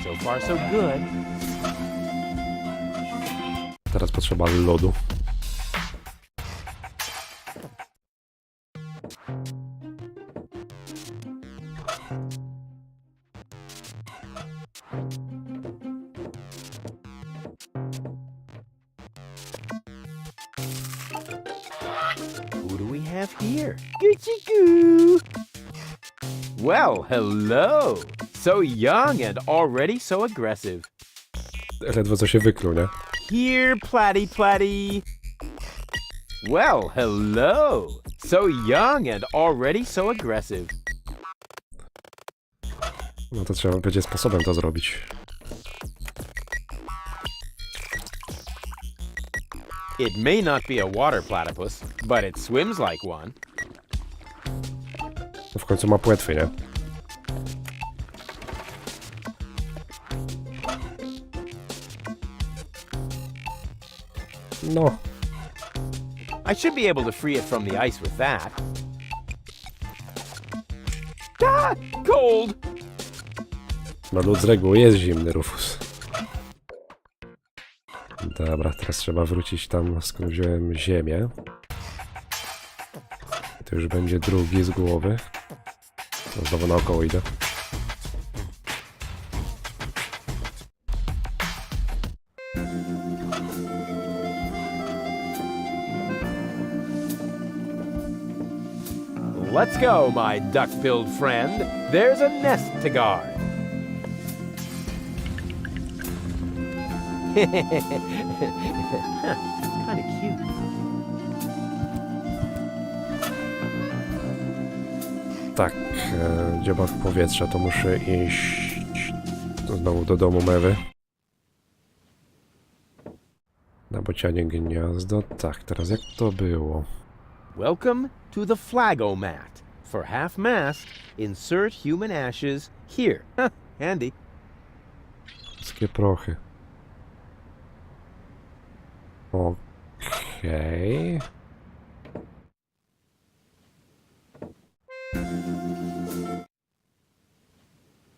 So far, so good. Teraz potrzeba lodu. Who do we have here? Goo-chee-goo! Well, hello! So young and already so aggressive. Ledwo co się wykluł, nie? Here, Platty Platty. Well, hello! So young and already so aggressive. No to trzeba będzie sposobem to zrobić. It may not be a water platypus, but it swims like one. No w końcu ma płetwy, nie? No. I should be able to free it from the ice with that. Ah! Cold! No lód z reguły jest zimny, Rufus. Dobra, teraz trzeba wrócić tam, skąd wziąłem ziemię. To już będzie drugi z głowy. To znowu naokoło idę. Let's go, my duck-billed friend. There's a nest to guard. Kind of cute. Tak, dziobak powietrza, to muszę iść znowu do domu Mewy. Na bocianie gniazdo. Tak, teraz jak to było? Welcome to the flagomat. For half-mast, insert human ashes here. Handy. Wszystkie prochy. Okej.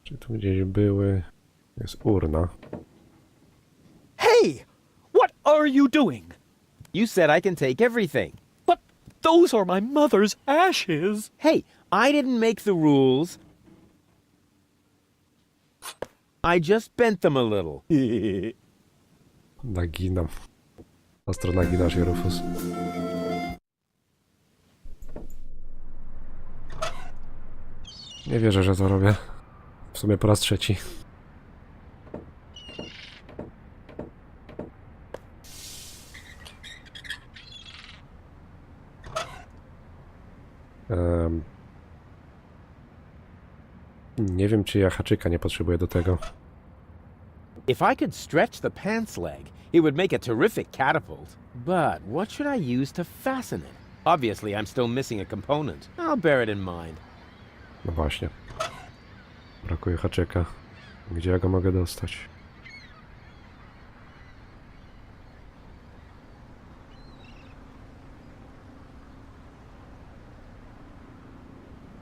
Czy tu gdzieś były? Jest urna. Hey! What are you doing? You said I can take everything. But Those are my mother's ashes. Hey, I didn't make the rules. I just bent them a little. Naginam. Ostro nagina się, Rufus. Nie wierzę, że to robię. W sumie po raz trzeci. Nie wiem, czy ja haczyka nie potrzebuję do tego. If I could stretch the pants leg, it would make a terrific catapult. But what should I use to fasten it? Obviously, I'm still missing a component. I'll bear it in mind. No właśnie. Brakuje haczyka. Gdzie ja go mogę dostać?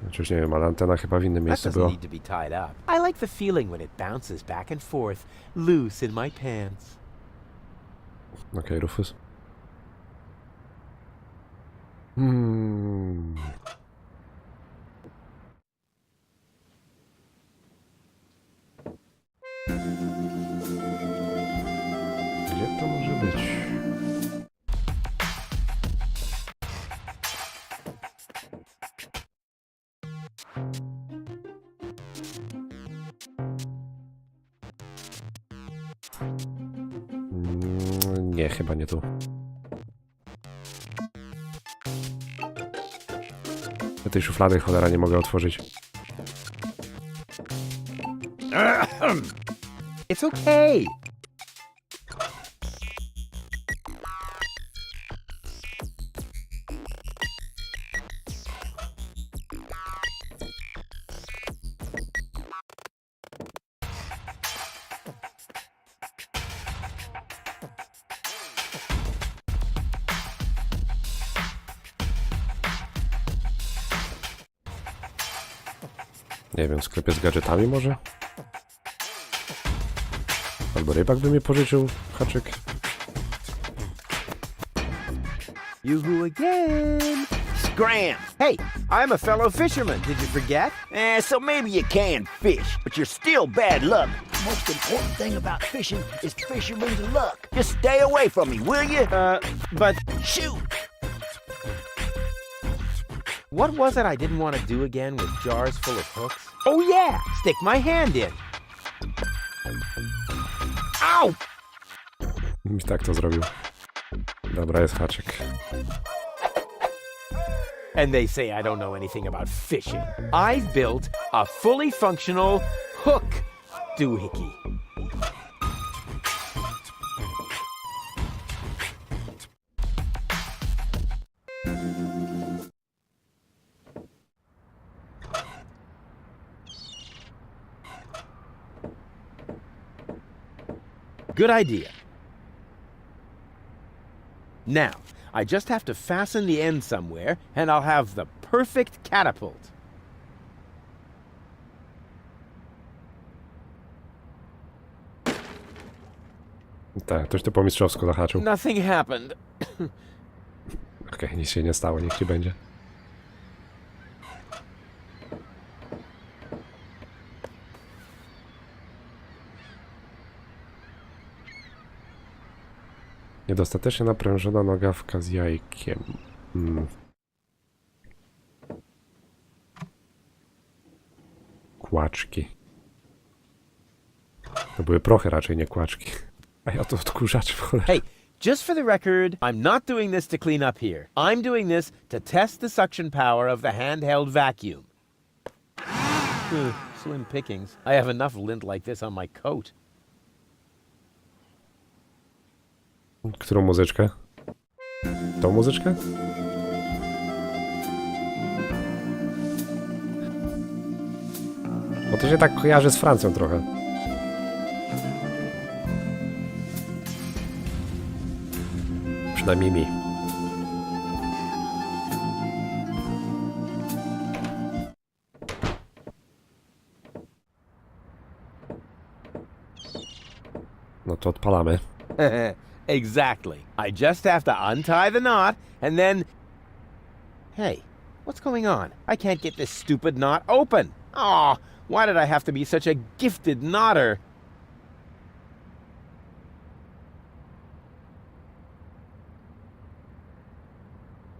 Chociaż nie wiem, ale antena chyba w innym That miejscu doesn't była. need to be tied up. I like the feeling when it bounces back and forth, loose in my pants. Okej, Rufus. Gdzie to może być? Nie, chyba nie tu. Ja tej szuflady cholera nie mogę otworzyć. It's okay. Nie wiem, w sklepie z gadżetami może? Albo rybak by mi pożyczył haczyk. You again. Scram! Hey, I'm a fellow fisherman. Did you forget? So maybe you can fish, but you're still bad luck. Most important thing about fishing is fisherman's luck. Just stay away from me, will you? But Shoot! what was it I didn't want to do again with jars full of hooks? Oh yeah, stick my hand in. Ow! I tak to zrobił. Dobra, jest haczyk. And they say I don't know anything about fishing. I've built a fully functional hook doohickey. Good idea. Now, I just have to fasten the end somewhere, and I'll have the perfect catapult. Tak, ktoś to po mistrzowsku zahaczył. Nothing happened. Okej, nic się nie stało, niech ci będzie. Niedostatecznie naprężona nogawka z jajkiem. Kłaczki. To były prochy raczej, nie kłaczki. A ja to odkurzacz w cholerę. Hey, just for the record, I'm not doing this to clean up here. I'm doing this to test the suction power of the handheld vacuum. Slim pickings. I have enough lint like this on my coat. Którą muzyczkę? Tą muzyczkę? Bo to się tak kojarzy z Francją trochę. Przynajmniej mi. No to odpalamy. Exactly. I just have to untie the knot, and then... Hey, what's going on? I can't get this stupid knot open. Aw, why did I have to be such a gifted knotter?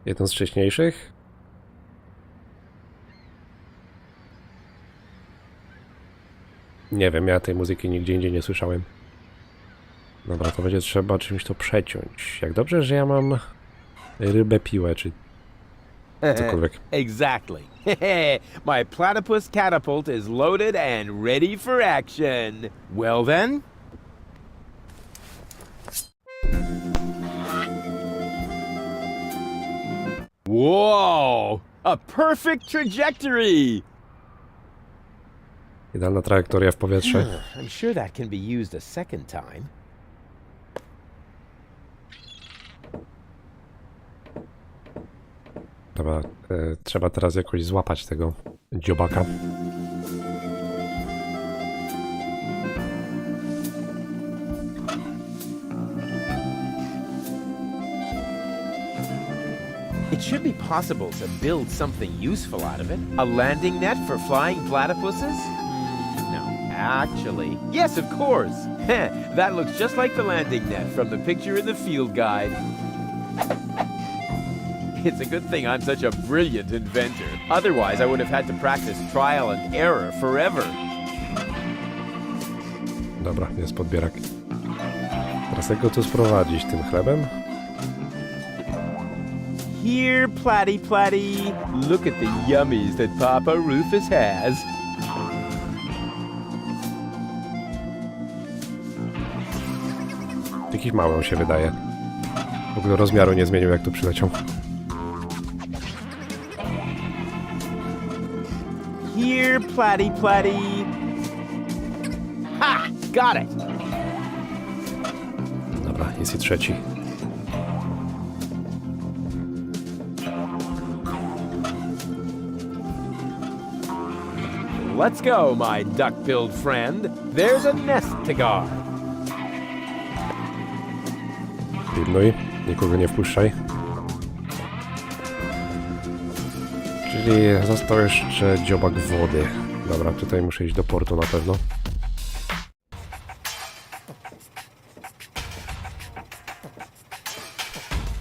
Jeden z wcześniejszych? Nie wiem, ja tej muzyki nigdzie indziej nie słyszałem. Dobra, to będzie trzeba czymś to przeciąć. Jak dobrze, że ja mam rybę piłę, czy cokolwiek. Exactly. My platypus catapult is loaded and ready for action. Well then. Whoa! A perfect trajectory! Idealna trajektoria w powietrze. I'm sure that can be used a second time. Dobra, trzeba teraz jakoś złapać tego dziobaka. It should be possible to build something useful out of it. A landing net for flying platypuses? No, actually. Yes, of course. That looks just like the landing net from the picture in the field guide. It's a good thing I'm such a brilliant inventor. Otherwise, I would have had to practice trial and error forever. Dobra, jest podbierak. Teraz jak go tu sprowadzić tym chlebem? Here, Platty Platty. Look at the yummies that Papa Rufus has. Jakiś mały on się wydaje. W ogóle rozmiaru nie zmienił, jak tu przyleciał. Here, Platty Platty. Ha! Got it! Dobra, jest i trzeci. Let's go, my duck-billed friend. There's a nest to guard. Pilnuj, nikogo nie wpuszczaj. Czyli został jeszcze dziobak wody. Dobra, tutaj muszę iść do portu na pewno.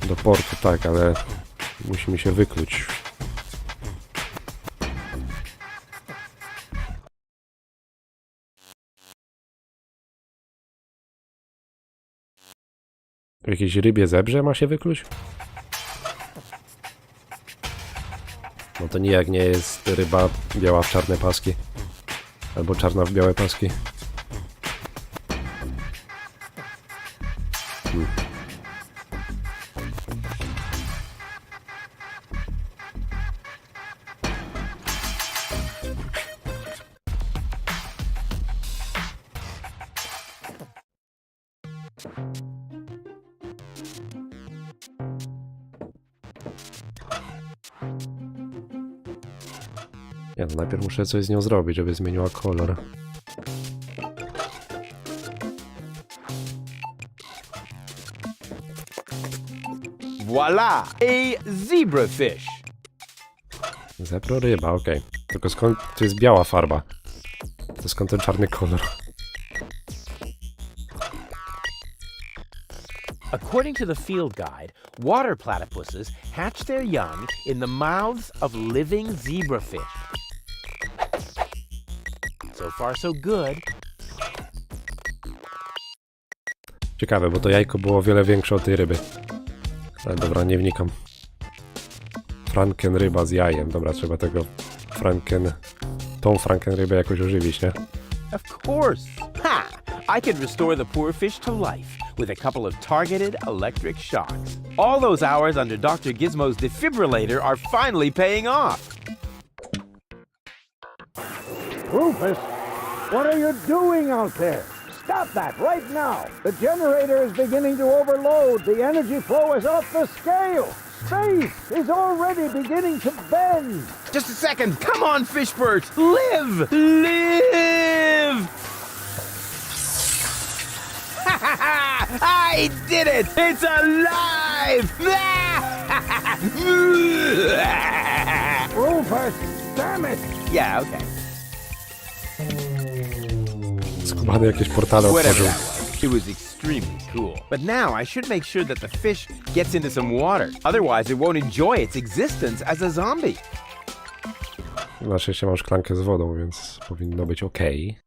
Do portu, tak, ale musimy się wykluć. W jakiejś rybie zebrze ma się wykluć? No to nijak nie jest ryba biała w czarne paski. Albo czarna w białe paski. Ja no najpierw muszę coś z nią zrobić, żeby zmieniła kolor. Voila! A zebrafish. Zebro ryba, okej. Tylko skąd tu jest biała farba? To skąd ten czarny kolor? According to the field guide, water platypuses hatch their young in the mouths of living zebrafish. So far, so good. Ciekawe, bo to jajko było o wiele większe od tej ryby. Ale dobra, nie wnikam. Frankenryba z jajem. Dobra, trzeba tego tą frankenrybę jakoś ożywić, nie? Of course. Ha! I could restore the poor fish to life with a couple of targeted electric shocks. All those hours under Dr. Gizmo's defibrillator are finally paying off. Rufus, what are you doing out there? Stop that right now! The generator is beginning to overload. The energy flow is off the scale. Space is already beginning to bend. Just a second. Come on, Fishbert. Live! Live! I did it! It's alive! Rufus, damn it! Yeah, okay. Skubany jakieś portale Whatever otworzył. that was. It was extremely cool. But now I should make sure that the fish gets into some water. Otherwise, it won't enjoy its existence as a zombie. Na szczęście mam szklankę z wodą, więc powinno być okej.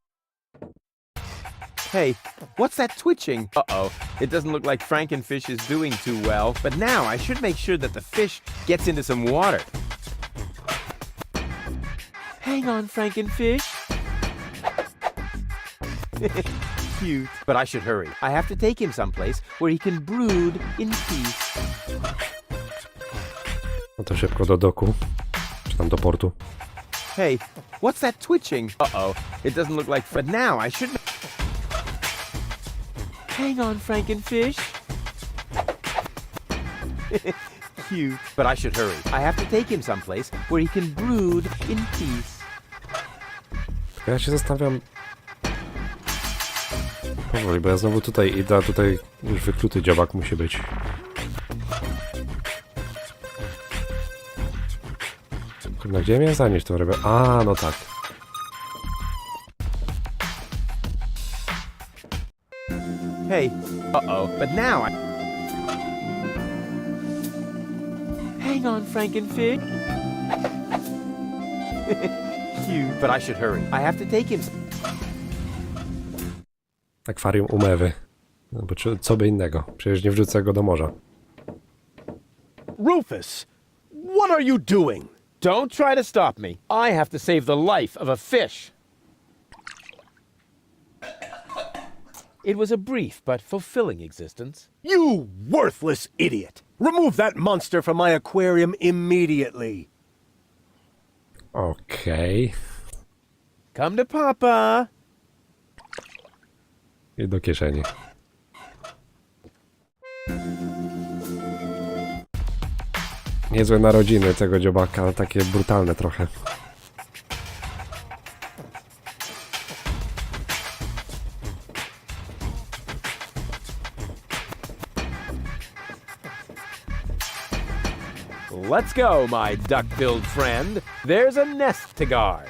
Hey, what's that twitching? Uh-oh, it doesn't look like Frankenfish is doing too well. But now I should make sure that the fish gets into some water. Hang on, Frankenfish. Cute. But I should hurry. I have to take him someplace where he can brood in peace. No to szybko do doku. Czy tam do portu. Hey, what's that twitching? Uh-oh, it doesn't look like... But now I should... Hang on, Frankenfish. Cute. But I should hurry. I have to take him someplace where he can brood in peace. Ja się zastanawiam... Powoli, bo ja znowu tutaj idę, a tutaj już wykluty dziobak musi być. Kurna, gdzie miałem zanieść tą rybę? A, no tak. Hey, uh-oh, but now I... Hang on, Frankenfish. Cute. But I should hurry. I have to take him... Akwarium umewy. No bo co by innego? Przecież nie wrzucę go do morza. Rufus, what are you doing? Don't try to stop me. I have to save the life of a fish. It was a brief but fulfilling existence. You worthless idiot! Remove that monster from my aquarium immediately! Okej. Come to Papa. I do kieszeni. Niezłe narodziny tego dziobaka, ale takie brutalne trochę. Let's go, my duck-billed friend. There's a nest to guard.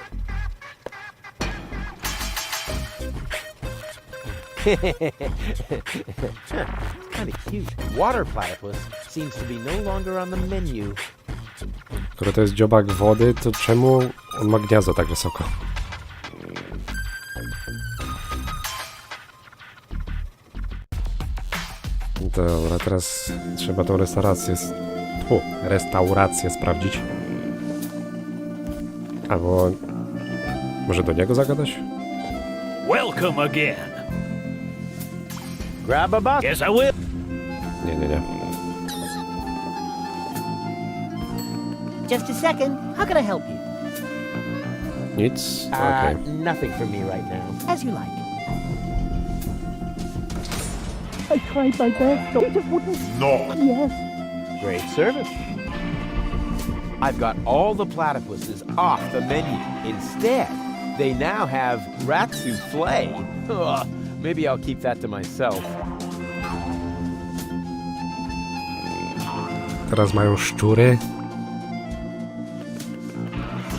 Kind of cute. Water platypus seems to be no longer on the menu. Skoro to jest dziobak wody, to czemu on ma gniazdo tak wysoko? Dobra, teraz trzeba tą restaurację sprawdzić. Albo może do niego zagadać? Welcome again. Grab a bucket. Yes, I will. Nie. Just a second. How can I help you? Nic? Okej. Nothing for me right now. As you like. I tried my best. They just wouldn't. No. Yes. Great service. I've got all the platypuses off the menu. Instead, they now have rat souffle. Ugh, maybe I'll keep that to myself. Teraz mają szczury.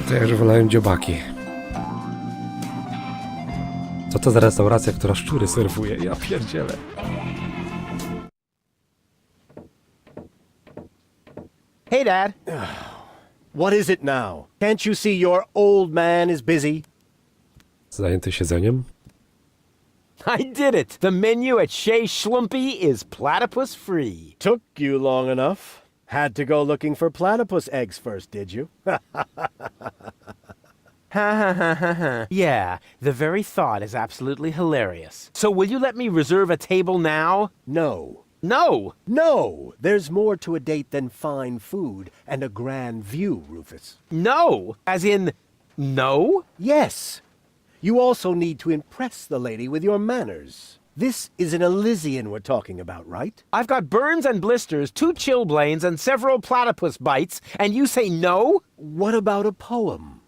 To ja już wolałem dziobaki. Co to za restauracja, która szczury serwuje? Ja pierdzielę. Hey, Dad. What is it now? Can't you see your old man is busy? Zajęty siedzeniem? I did it. The menu at Chez Schlumpy is platypus free. Took you long enough. Had to go looking for platypus eggs first, did you? Ha ha ha ha ha. Yeah, the very thought is absolutely hilarious. So will you let me reserve a table now? No. No. No! There's more to a date than fine food and a grand view, Rufus. No. As in, no? Yes. You also need to impress the lady with your manners. This is an Elysian we're talking about, right? I've got burns and blisters, 2 chilblains, and several platypus bites, and you say no? What about a poem?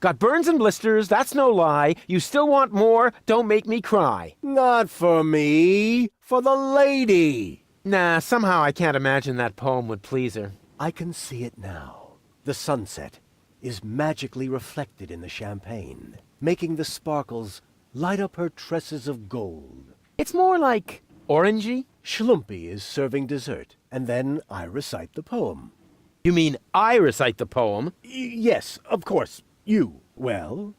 Got burns and blisters, that's no lie. You still want more? Don't make me cry. Not for me, for the lady. Nah, somehow I can't imagine that poem would please her. I can see it now. The sunset is magically reflected in the champagne, making the sparkles light up her tresses of gold. It's more like orangey. Schlumpy is serving dessert, and then I recite the poem. You mean I recite the poem? Yes, of course, you. Well,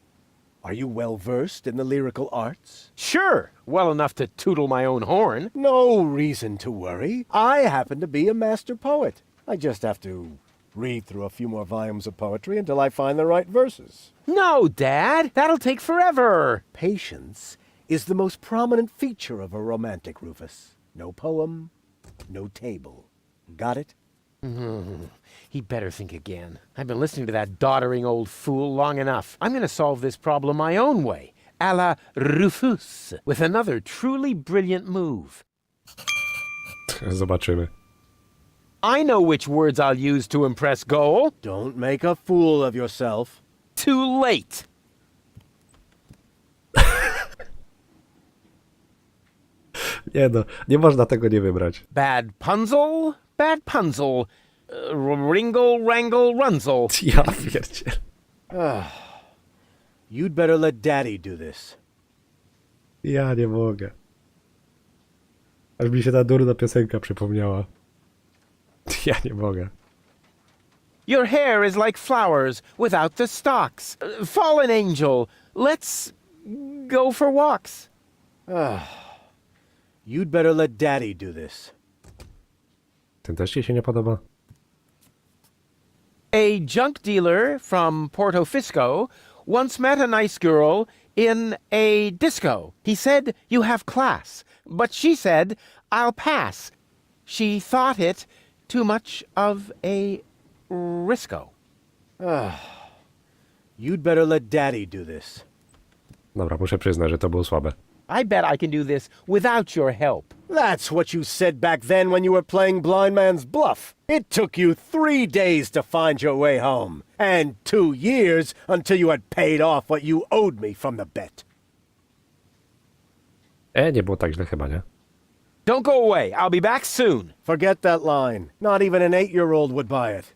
are you well-versed in the lyrical arts? Sure, well enough to tootle my own horn. No reason to worry. I happen to be a master poet. I just have to read through a few more volumes of poetry until I find the right verses. No, Dad, that'll take forever. Patience is the most prominent feature of a romantic, Rufus. No poem, no table. Got it? He'd better think again. I've been listening to that doddering old fool long enough. I'm going to solve this problem my own way, a la Rufus, with another truly brilliant move. Zobaczymy. I know which words I'll use to impress Goal. Don't make a fool of yourself. Too late. Nie no, nie można tego nie wybrać. Bad punzel, bad punzel. Ringle, wrangle, runzel. Ja pierdziel. You'd better let Daddy do this. Ja nie mogę. Aż mi się ta durna piosenka przypomniała. Ja nie mogę. Your hair is like flowers without the stalks. Fallen angel, let's go for walks. You'd better let Daddy do this. Ten też ci się nie podoba? A junk dealer from Porto Fisco once met a nice girl in a disco. He said, "You have class." But she said, "I'll pass." She thought it too much of a risco. You'd better let Daddy do this. Dobra, muszę przyznać, że to było słabe. I bet I can do this without your help. That's what you said back then when you were playing blind man's bluff. It took you 3 days to find your way home, and 2 years until you had paid off what you owed me from the bet. Nie było tak źle chyba, nie? Don't go away. I'll be back soon. Forget that line. Not even an 8-year-old would buy it.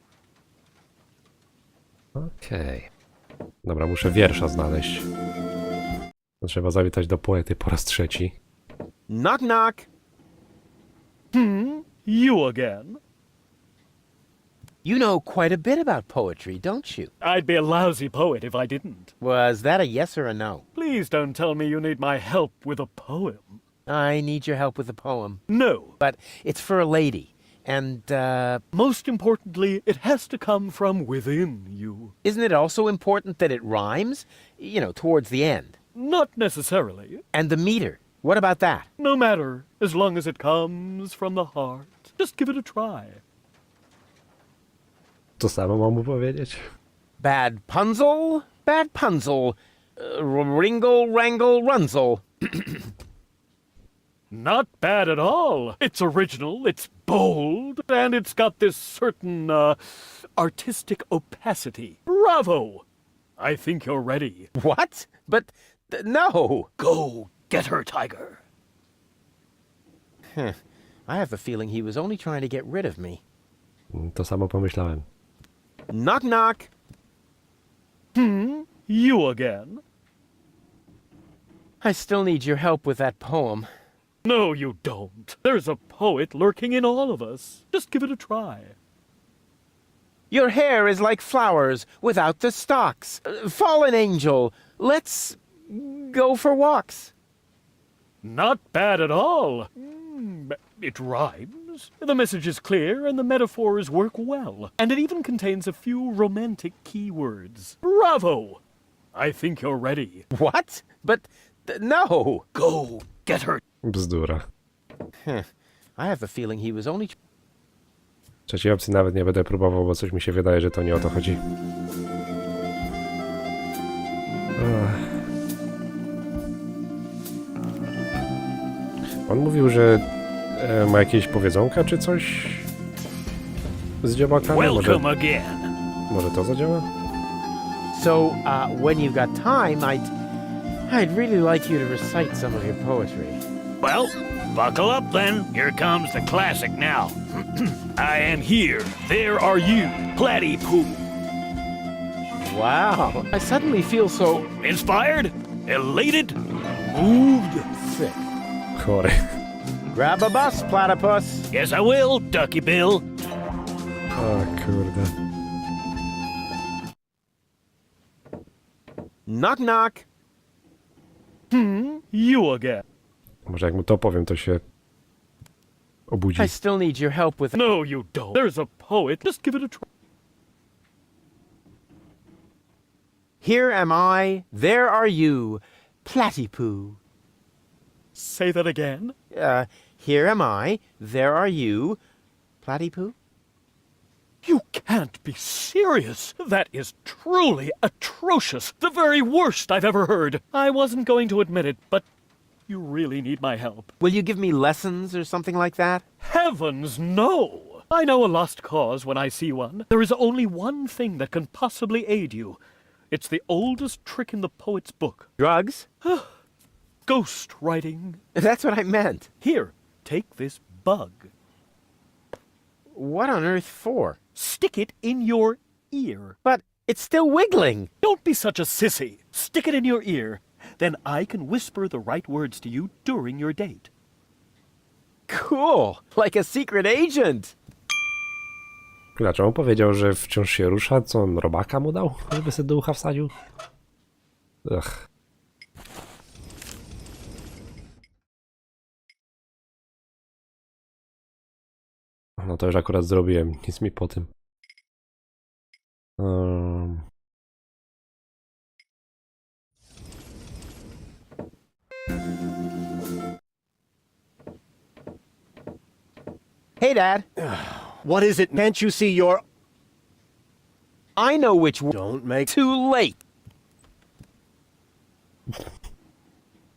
Okej. Dobra, muszę wiersza znaleźć. To trzeba zawitać do poety po raz trzeci. Knock, knock. You again? You know quite a bit about poetry, don't you? I'd be a lousy poet if I didn't. Was that a yes or a no? Please don't tell me you need my help with a poem. I need your help with a poem. No. But it's for a lady. And, Most importantly, it has to come from within you. isn't it also important that it rhymes? You know, towards the end. Not necessarily. And the meter. What about that? No matter, as long as it comes from the heart. Just give it a try. To samo mam mu powiedzieć? Bad punzel, bad punzel. Ringle, wrangle, runzel. Not bad at all. It's original, it's bold, and it's got this certain, artistic opacity. Bravo! I think you're ready. What? But, no. Go get her, Tiger. I have the feeling he was only trying to get rid of me. To samo pomyślałem. Knock, knock. You again? I still need your help with that poem. No, you don't. There's a poet lurking in all of us. Just give it a try. Your hair is like flowers without the stalks. Fallen angel, let's go for walks. Not bad at all. It rhymes. The message is clear and the metaphors work well. And it even contains a few romantic keywords. Bravo! I think you're ready. What? But, no. Go get her. Bzdura. I have the feeling he was only... Trzeciej opcji nawet nie będę próbował, bo coś mi się wydaje, że to nie o to chodzi. On mówił, że ma jakieś powiedzonka czy coś z dziobakami? Welcome again. Może to zadziała? So, when you've got time, I'd really like you to recite some of your poetry. Well, buckle up then. Here comes the classic now. I am here. There are you. Platypoo. Wow, I suddenly feel so Inspired? Elated? Moved? sick. Chory. Grab a bus, platypus. Yes, I will, Ducky Bill. O kurde. Knock, knock. You again. Może jak mu to powiem, to się obudzi. I still need your help with... No, you don't. There's a poet. Just give it a try. Here am I, there are you, platypoo. Say that again. Here am I, there are you, platypoo. You can't be serious. That is truly atrocious. The very worst I've ever heard. I wasn't going to admit it, but you really need my help. Will you give me lessons or something like that? Heavens, no! I know a lost cause when I see one. There is only one thing that can possibly aid you. It's the oldest trick in the poet's book. Drugs? Ghost writing. That's what I meant. Here, take this bug. What on earth for? Stick it in your ear. But it's still wiggling. Don't be such a sissy. Stick it in your ear. Then I can whisper the right words to you during your date. Cool, like a secret agent. Dlaczego on powiedział, że wciąż się rusza? Co on robaka mu dał, żeby sobie do ucha wsadził? Ech. No to już akurat zrobiłem, nic mi po tym. Hey, Dad. What is it? Can't you see your... I know which one. Don't make... Too late.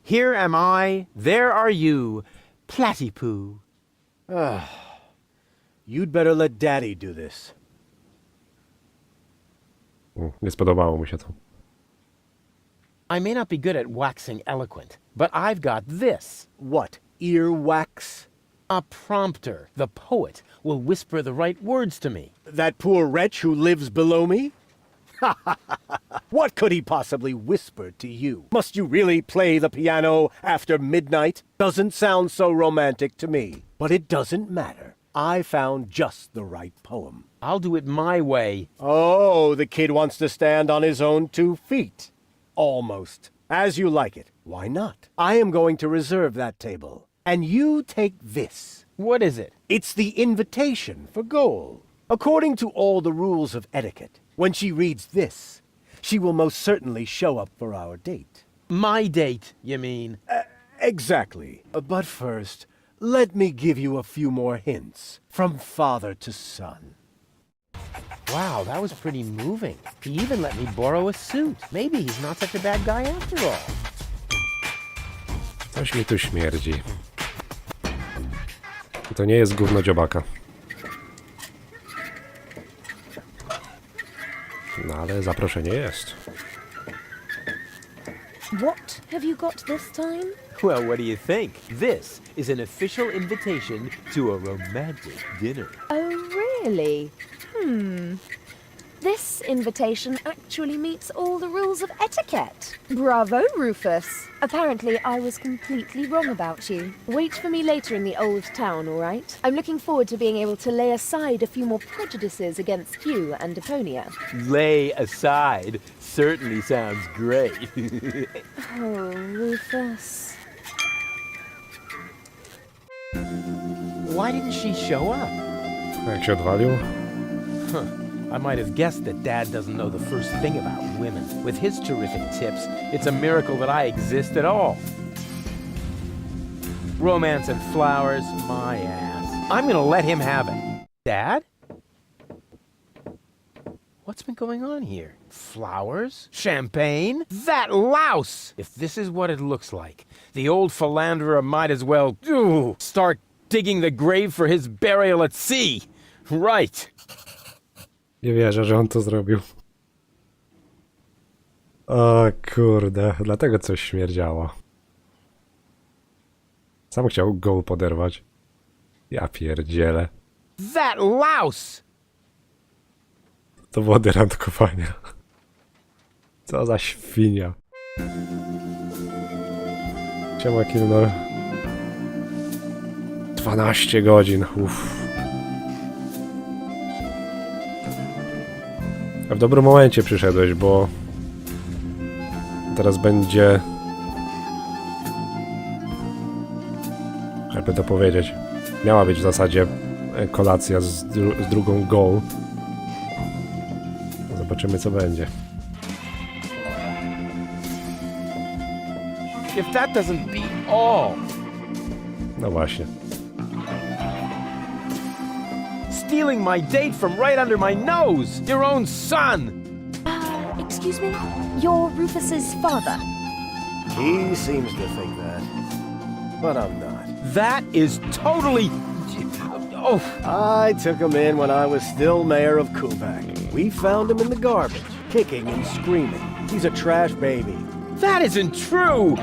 Here am I, there are you, platypoo. You'd better let Daddy do this. Nie spodobało mu się to. I may not be good at waxing eloquent, but I've got this. What? Earwax? A prompter. The poet will whisper the right words to me. That poor wretch who lives below me? What could he possibly whisper to you? Must you really play the piano after midnight? Doesn't sound so romantic to me. But it doesn't matter. I found just the right poem. I'll do it my way. Oh, the kid wants to stand on his own 2 feet. Almost. As you like it. Why not? I am going to reserve that table. And you take this. What is it? It's the invitation for goal. According to all the rules of etiquette, when she reads this, she will most certainly show up for our date. My date, you mean? Exactly. But first, let me give you a few more hints. From father to son. Wow, that was pretty moving. He even let me borrow a suit. Maybe he's not such a bad guy after all. Coś mi tu śmierdzi. I to nie jest gówno dziobaka. No ale zaproszenie jest. What have you got this time? Well, what do you think? This is an official invitation to a romantic dinner. Oh, really? This invitation actually meets all the rules of etiquette. Bravo, Rufus. Apparently, I was completely wrong about you. Wait for me later in the old town, all right? I'm looking forward to being able to lay aside a few more prejudices against you and Deponia. Lay aside certainly sounds great. Oh, Rufus. Why didn't she show up? A jak się odwalił? I might have guessed that Dad doesn't know the first thing about women. With his terrific tips, it's a miracle that I exist at all. Romance and flowers, my ass. I'm gonna let him have it. Dad? What's been going on here? Flowers? Champagne? That louse! If this is what it looks like, the old philanderer might as well start digging the grave for his burial at sea. Right. Nie wierzę, że on to zrobił. O kurde, dlatego coś śmierdziało. Sam chciał goł poderwać. Ja pierdzielę. That louse! To było do randkowania. Co za świnia. Siema Kilnor. 12 godzin, uff. A w dobrym momencie przyszedłeś, bo teraz będzie... Jakby to powiedzieć. Miała być w zasadzie kolacja z drugą goal. Zobaczymy, co będzie. If that doesn't beat all. No właśnie. Stealing my date from right under my nose! Your own son! Excuse me? You're Rufus's father. He seems to think that. But I'm not. That is totally... Oh, I took him in when I was still mayor of Kubak. We found him in the garbage, kicking and screaming. He's a trash baby. that isn't true!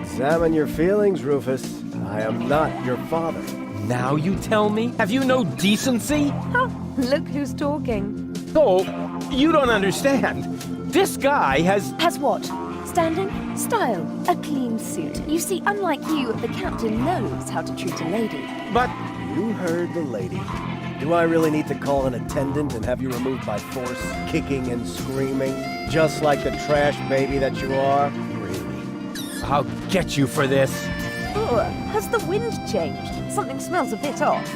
Examine your feelings, Rufus. I am not your father. Now you tell me? Have you no decency? Oh, look who's talking. Oh, you don't understand. This guy has... Has what? Standing? Style? A clean suit. You see, unlike you, the captain knows how to treat a lady. But... You heard the lady. Do I really need to call an attendant and have you removed by force, kicking and screaming? Just like the trash baby that you are? Really? I'll get you for this. Oh, has the wind changed? Something smells a bit off.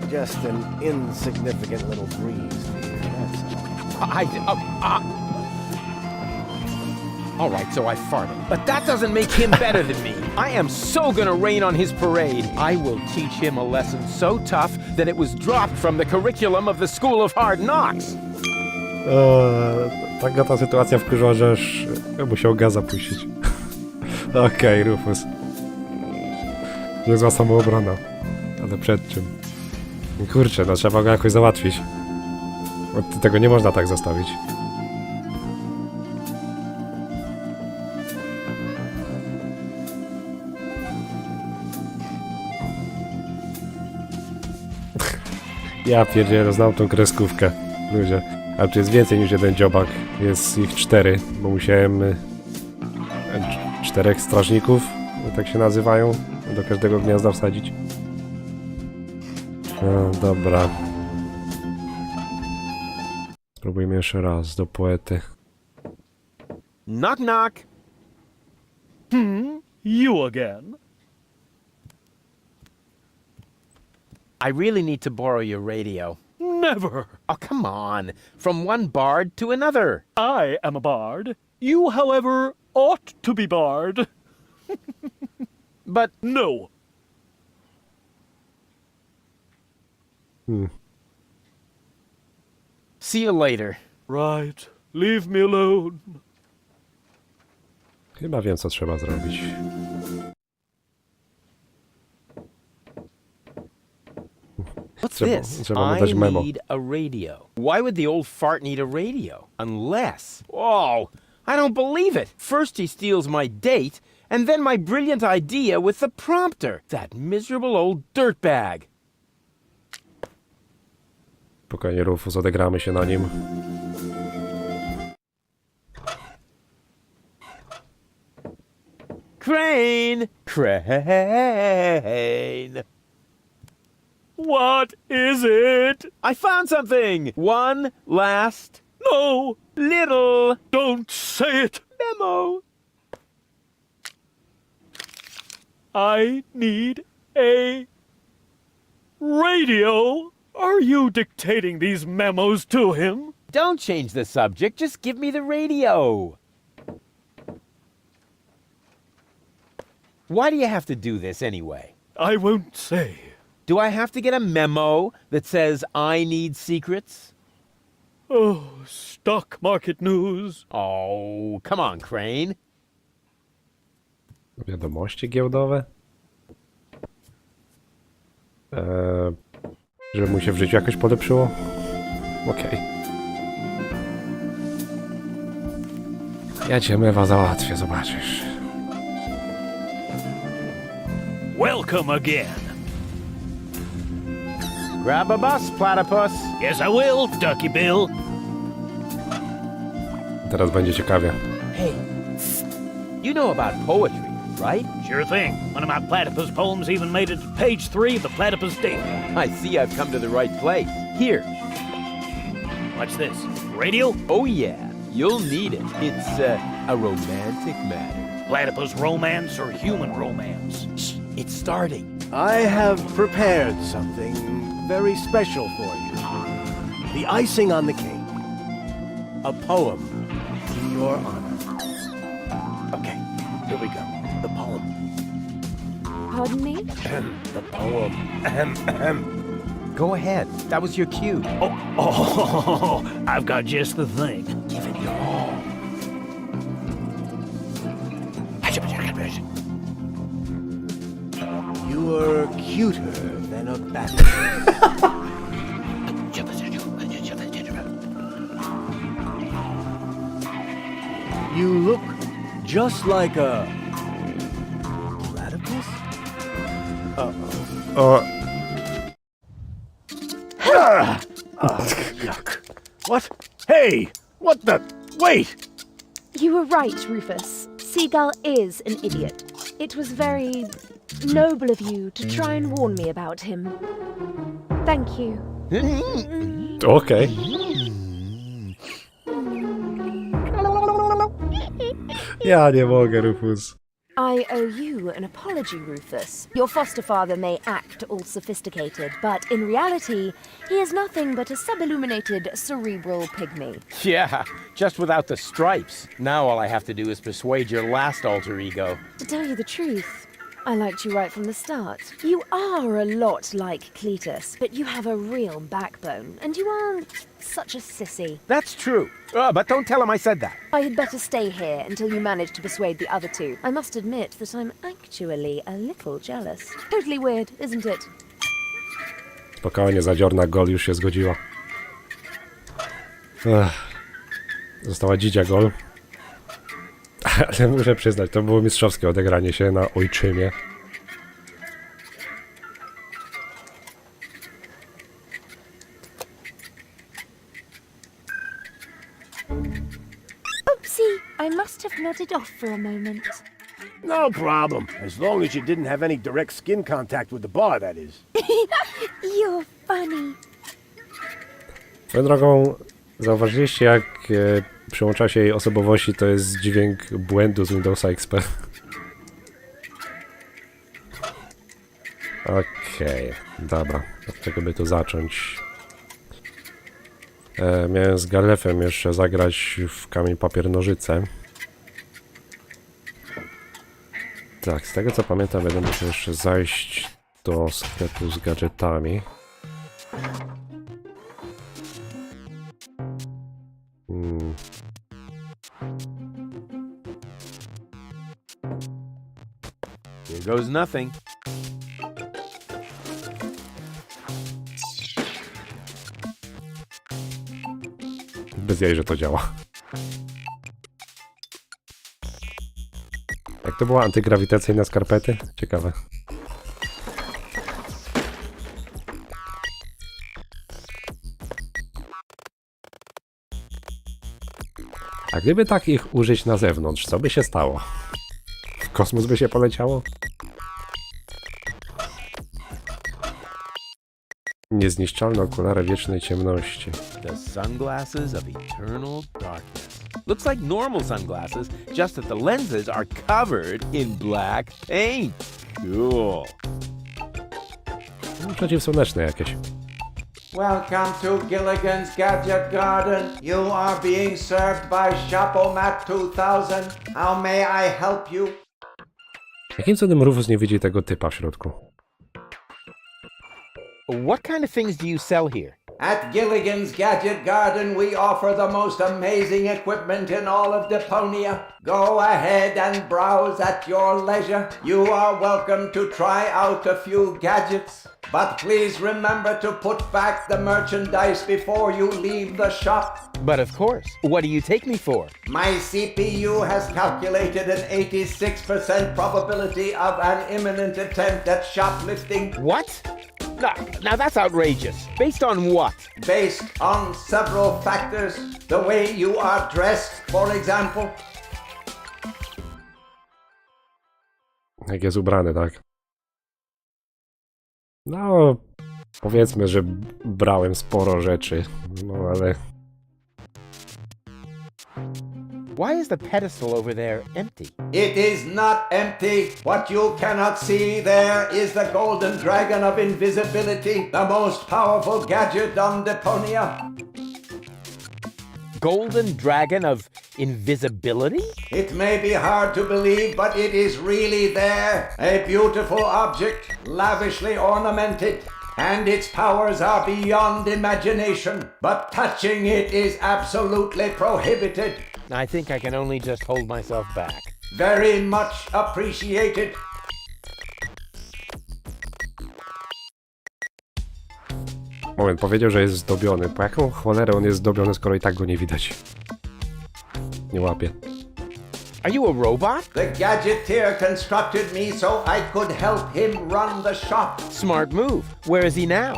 Just an insignificant little breeze here, that's all. All right, so I farted. But that doesn't make him better than me. I am so gonna rain on his parade. I will teach him a lesson so tough that it was dropped from the curriculum of the School of Hard Knocks. Taka ta sytuacja wkurzyła, że aż musiał gaz zapuścić. Okej, Rufus. Niezła samoobrona. Ale przed czym? Kurczę, no trzeba go jakoś załatwić. Bo tego nie można tak zostawić. Ja pierdzielę, znam tą kreskówkę, ludzie. Ale tu jest więcej niż jeden dziobak. Jest ich 4, bo musiałem 4 strażników, tak się nazywają, do każdego gniazda wsadzić. No, dobra. Spróbujmy jeszcze raz, do poety. Knock, knock. You again? I really need to borrow your radio. Never. Oh, come on. From one bard to another. I am a bard. You, however, ought to be barred. But No. see you later. Right. Leave me alone. Chyba wiem, co trzeba zrobić. What's Trzeba- this? trzeba mu dać I memo. need a radio. Why would the old fart need a radio? Unless... Oh, I don't believe it. First he steals my date, and then my brilliant idea with the prompter. That miserable old dirtbag. Spokojnie, Rufus, odegramy się na nim. Crane! Crane! What is it? I found something! One last No. little Don't say it. memo. I need a radio. Are you dictating these memos to him? Don't change the subject, just give me the radio. Why do you have to do this anyway? I won't say. Do I have to get a memo that says I need secrets? Oh, stock market news. Oh, come on, Crane. Wiadomości giełdowe? Żeby mu się w życiu jakoś polepszyło? Okej. Ja cię mewa załatwię, zobaczysz. Welcome again. Grab a bus, platypus. Yes, I will, Ducky Bill. Teraz będzie ciekawie. Hey, you know about poetry, right? Sure thing. One of my platypus poems even made it to page 3 of the Platypus Daily. I see I've come to the right place. Here. What's this? Radio? Oh, yeah. You'll need it. It's a romantic matter. Platypus romance or human romance? Shh, it's starting. I have prepared something very special for you. The icing on the cake. A poem in your honor. Okay, here we go. The poem. Pardon me? The poem. Go ahead. That was your cue. Oh, I've got just the thing. Give it your all. You are cuter than a bat. You look just like a platypus? O, Yuck. What? Hey! What the? Wait! You were right, Rufus. Seagull is an idiot. It was very noble of you to try and warn me about him. Thank you. okej. Ja nie mogę, Rufus. I owe you an apology, Rufus. Your foster father may act all sophisticated, but in reality, he is nothing but a subilluminated cerebral pygmy. Yeah, just without the stripes. Now all I have to do is persuade your last alter ego. To tell you the truth, I liked you right from the start. You are a lot like Cletus, but you have a real backbone, and you aren't such a sissy. That's true. But don't tell him I said that. I had better stay here until you manage to persuade the other two. I must admit that I'm actually a little jealous. Totally weird, isn't it? Spokojnie, zadziorna Gol już się zgodziła. Została dzidzia Gol. Ale muszę przyznać, to było mistrzowskie odegranie się na ojczymie. Oopsie, I must have nodded off for a moment. No problem. As long as you didn't have any direct skin contact with the bar, that is. You're funny. Swoją drogą, zauważyliście jak przyłącza się jej osobowości, to jest dźwięk błędu z Windowsa XP. Okej, dobra. Od czego by tu zacząć? Miałem z Galefem jeszcze zagrać w kamień, papier, nożyce. Tak, z tego co pamiętam, będę musiał jeszcze zajść do sklepu z gadżetami. Here goes nothing. Bez jaj, że to działa. Jak to była antygrawitacyjna skarpety? Ciekawe. A gdyby tak ich użyć na zewnątrz, co by się stało? W kosmos by się poleciało? Niezniszczalne okulary wiecznej ciemności. The sunglasses of eternal darkness. Looks like normal sunglasses, just that the lenses are covered in black paint. Cool. Przeciwsłoneczne jakieś. Welcome to Gilligan's Gadget Garden. You are being served by Shapomat 2000. How may I help you? Jakim cudem Rufus nie widzi tego typa w środku? What kind of things do you sell here? At Gilligan's Gadget Garden, we offer the most amazing equipment in all of Deponia. Go ahead and browse at your leisure. You are welcome to try out a few gadgets. But please remember to put back the merchandise before you leave the shop. But of course. What do you take me for? My CPU has calculated an 86% probability of an imminent attempt at shoplifting. What? Now that's outrageous. Based on what? Based on several factors. The way you are dressed, for example. Jak jest ubrany, tak? No, powiedzmy, że brałem sporo rzeczy, no ale... Why is the pedestal over there empty? It is not empty. What you cannot see there is the golden dragon of invisibility, the most powerful gadget on Deponia. Golden dragon of invisibility? It may be hard to believe, but it is really there. A beautiful object, lavishly ornamented, and its powers are beyond imagination. But touching it is absolutely prohibited. I think I can only just hold myself back. Very much appreciated. Moment, powiedział, że jest zdobiony. Po jaką cholerę on jest zdobiony, skoro i tak go nie widać? Nie łapię. Are you a robot? The gadgeteer constructed me so I could help him run the shop. Smart move. Where is he now?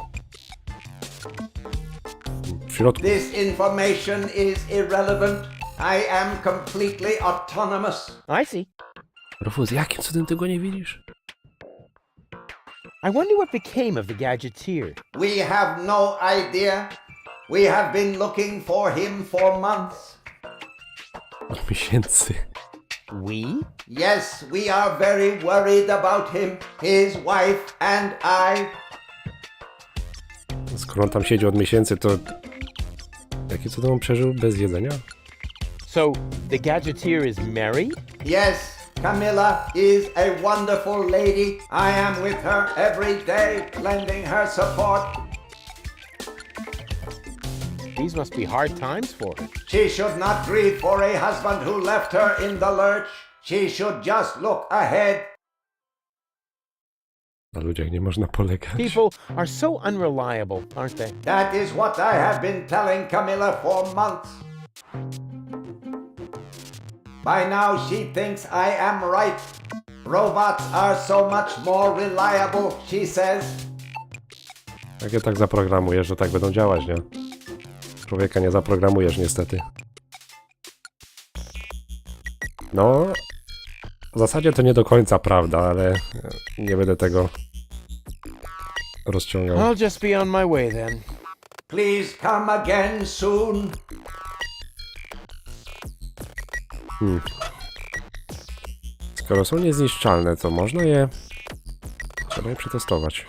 W środku. This information is irrelevant. I am completely autonomous. I see. Rufus, jakim cudem ty go nie widzisz? I wonder what became of the gadgeteer. We have no idea. We have been looking for him for months. Od miesięcy. We? Yes, we are very worried about him, his wife and I. Skoro on tam siedzi od miesięcy, to... Jakie cudem on przeżył bez jedzenia? So, the gadgeteer is married? Yes, Camilla is a wonderful lady. I am with her every day, lending her support. These must be hard times for her. She should not grieve for a husband who left her in the lurch. She should just look ahead. Na ludziach nie można polegać. People are so unreliable, aren't they? That is what I have been telling Camilla for months. By now she thinks I am right. Robots are so much more reliable, she says. Jak je tak zaprogramujesz, że tak będą działać, nie? Człowieka nie zaprogramujesz niestety. No, w zasadzie to nie do końca prawda, ale nie będę tego rozciągał. I'll just be on my way then. Please come again soon. Skoro są niezniszczalne, to można je... Trzeba je przetestować.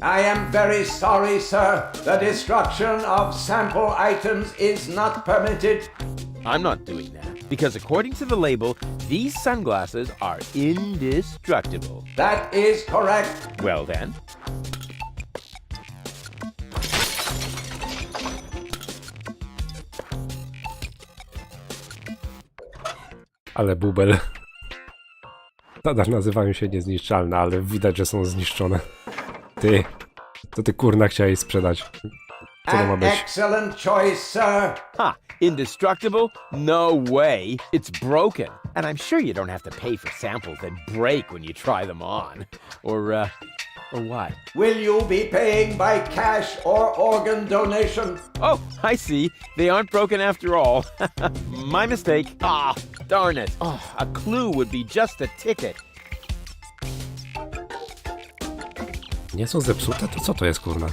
I am very sorry, sir. The destruction of sample items is not permitted. I'm not doing that. Because according to the label, these sunglasses are indestructible. That is correct. Well then. Ale bubel. Nadal nazywają się niezniszczalne, ale widać, że są zniszczone. Ty, to ty kurna chciałeś sprzedać. Co to ma An być? excellent choice, sir. Ha! Indestructible? No way. It's broken. And I'm sure you don't have to pay for samples that break when you try them on. Or what? Will you be paying by cash or organ donation? Oh, I see. They aren't broken after all. My mistake. Ah, darn it. Oh, a clue would be just a ticket. Nie są zepsute? To co to jest, kurna?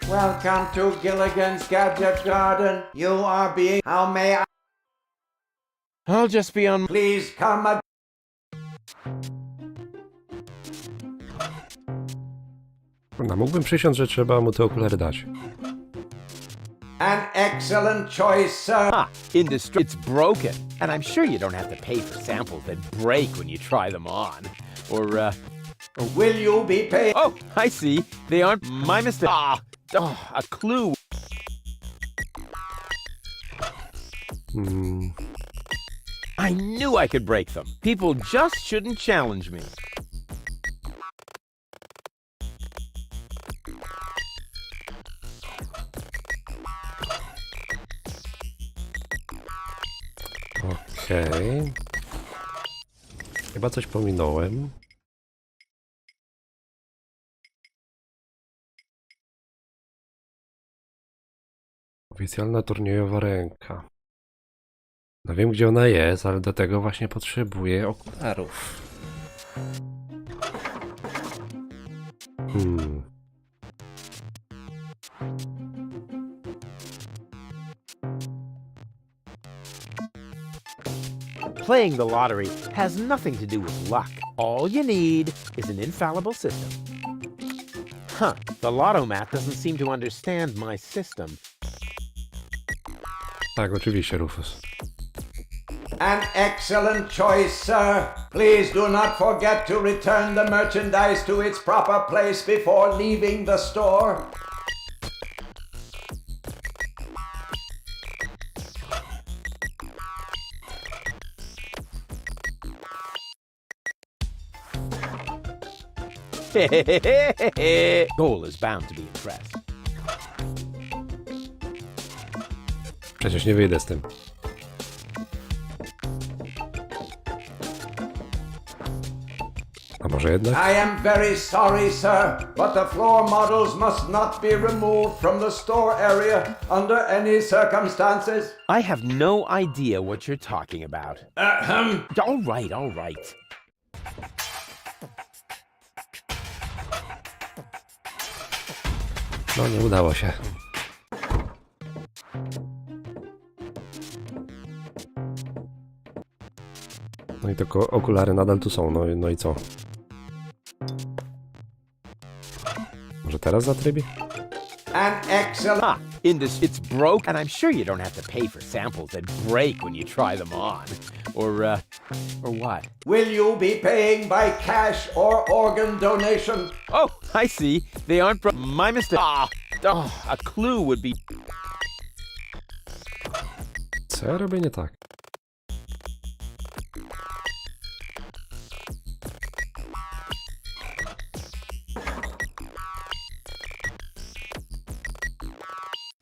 Welcome to Gilligan's Gadget Garden. You are being... How may I... I'll just be on... Please come again. Kurna, mógłbym przysiąc, że trzeba mu te okulary dać. An excellent choice, sir. Ah, it's broken. And I'm sure you don't have to pay for samples that break when you try them on. Or Will you be paying... oh, I see. They aren't my mistake. Ah, oh, a clue. I knew I could break them. People just shouldn't challenge me. Okej. Chyba coś pominąłem. Oficjalna turniejowa ręka. No wiem, gdzie ona jest, ale do tego właśnie potrzebuję okularów. Playing the lottery has nothing to do with luck. All you need is an infallible system. Huh, the lottomat doesn't seem to understand my system. Tak, oczywiście, Rufus. An excellent choice, sir. Please do not forget to return the merchandise to its proper place before leaving the store. Goal is bound to be impressed. Przecież nie wyjdę z tym. A może jednak? I am very sorry, sir, but the floor models must not be removed from the store area under any circumstances. I have no idea what you're talking about. All right, all right. No, nie udało się. No i tylko okulary nadal tu są, no i co? Może teraz zatrybi? An excellent... Ah, it's broke, and I'm sure you don't have to pay for samples that break when you try them on. Or what? Will you be paying by cash or organ donation? Oh, I see. They aren't my mistake. A clue would be... Co ja robię nie tak?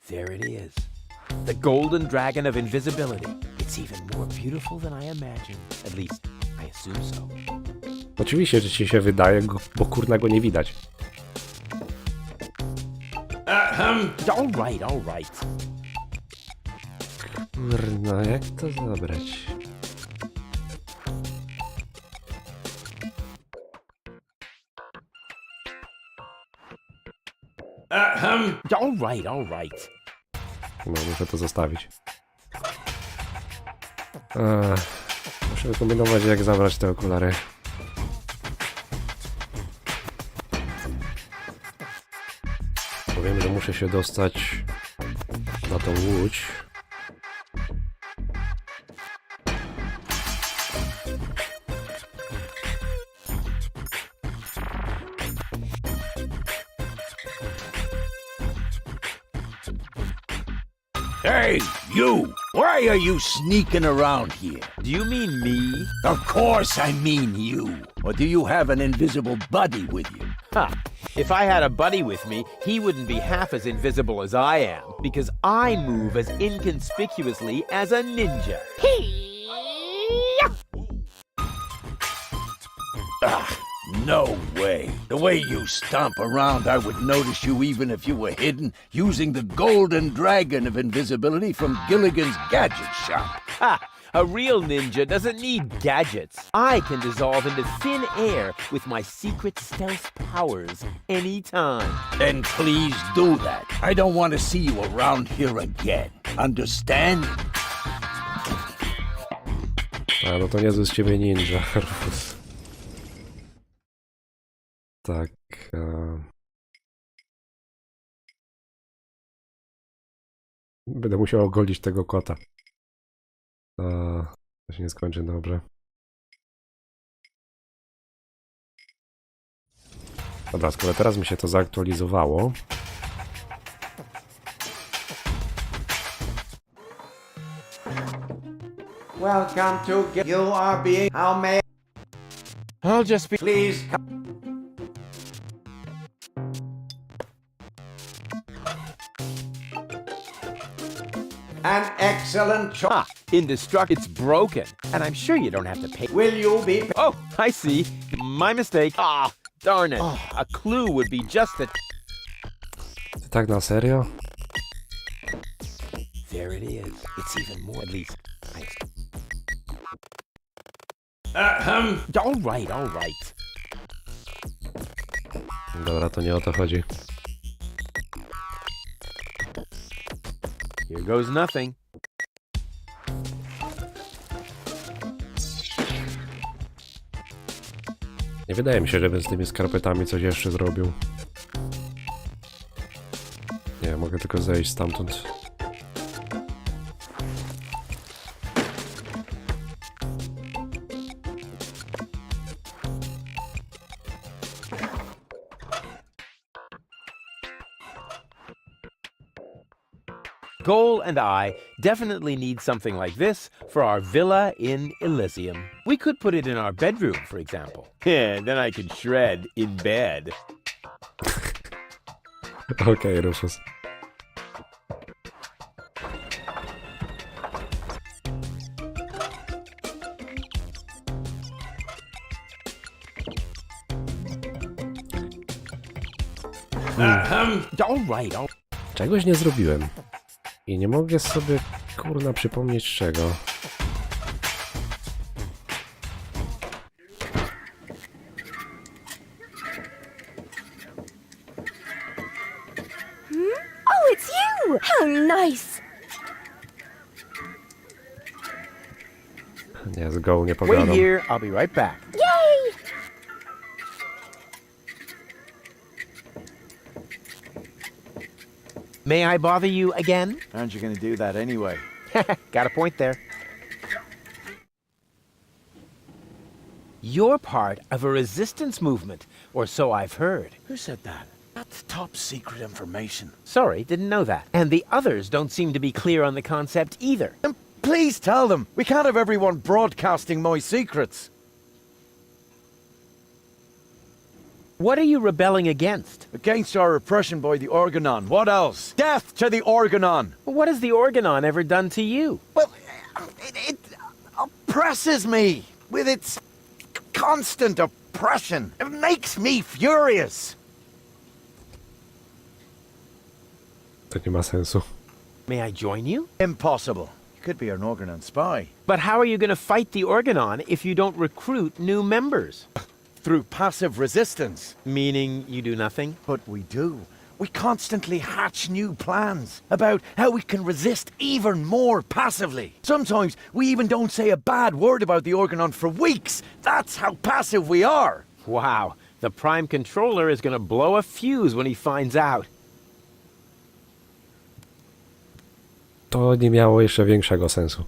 There it is. The golden dragon of invisibility. It's even more beautiful than I imagined. At least, I assume so. Oczywiście, że ci się wydaje, bo kurna go nie widać. All right, all right. Kurna, jak to zabrać? All right, all right. No, muszę to zostawić. Muszę wykombinować, jak zabrać te okulary. Powiem, że muszę się dostać na tą łódź. Hey, you! Why are you sneaking around here? Do you mean me? Of course I mean you. Or do you have an invisible buddy with you? Ha! If I had a buddy with me, he wouldn't be half as invisible as I am, because I move as inconspicuously as a ninja. No way. The way you stomp around, I would notice you even if you were hidden using the golden dragon of invisibility from Gilligan's Gadget Shop. Ha! A real ninja doesn't need gadgets. I can dissolve into thin air with my secret stealth powers anytime. Then please do that. I don't want to see you around here again. Understand? A, no to niezły z ciebie ninja, Rufus. Tak. Będę musiał ogolić tego kota. To się nie skończy dobrze. Dobra, skoro teraz mi się to zaktualizowało. Welcome to you are being how may I'll just be... please an excellent choice. Ah, indestructible. It's broken. And I'm sure you don't have to pay... Will you be Oh, I see. My mistake. Ah, darn it. A clue would be just that... Ty tak na serio? There it is. It's even more, at least. All right, all right. Dobra, to nie o to chodzi. Here goes nothing. Nie wydaje mi się, żebym z tymi skarpetami coś jeszcze zrobił. Nie, mogę tylko zejść stamtąd. Goal and I definitely need something like this for our villa in Elysium. We could put it in our bedroom, for example. Yeah, then I could shred in bed. Okej, Rufus. All right, all Czegoś nie zrobiłem. I nie mogę sobie, kurna, przypomnieć czego. Oh, it's you! How nice! Nie, z Go nie Wait pogadam. here, I'll be right back. Yay! May I bother you again? Aren't you going to do that anyway? Got a point there. You're part of a resistance movement, or so I've heard. Who said that? That's top secret information. Sorry, didn't know that. And the others don't seem to be clear on the concept either. Then please tell them. We can't have everyone broadcasting my secrets. What are you rebelling against? Against our oppression by the Organon. What else? Death to the Organon! What has the Organon ever done to you? Well, it oppresses me with its constant oppression. It makes me furious. To nie ma sensu. May I join you? Impossible. You could be an Organon spy. But how are you going to fight the Organon if you don't recruit new members? Through passive resistance. Meaning you do nothing? But we do. We constantly hatch new plans about how we can resist even more passively. Sometimes we even don't say a bad word about the Organon for weeks. That's how passive we are. Wow, the Prime Controller is going to blow a fuse when he finds out. To nie miało jeszcze większego sensu.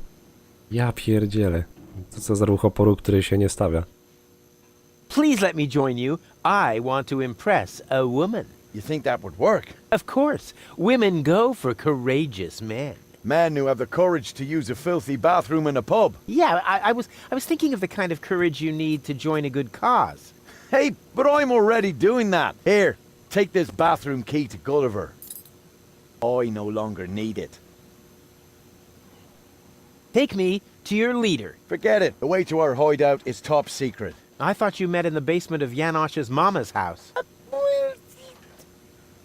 Ja pierdzielę. To co za ruch oporu, który się nie stawia. Please let me join you. I want to impress a woman. You think that would work? Of course, women go for courageous men. Men who have the courage to use a filthy bathroom in a pub. Yeah, I was thinking of the kind of courage you need to join a good cause. Hey, but I'm already doing that. Here, take this bathroom key to Gulliver. I no longer need it. Take me to your leader. Forget it. The way to our hideout is top secret. I thought you met in the basement of Janosch's mama's house. Well,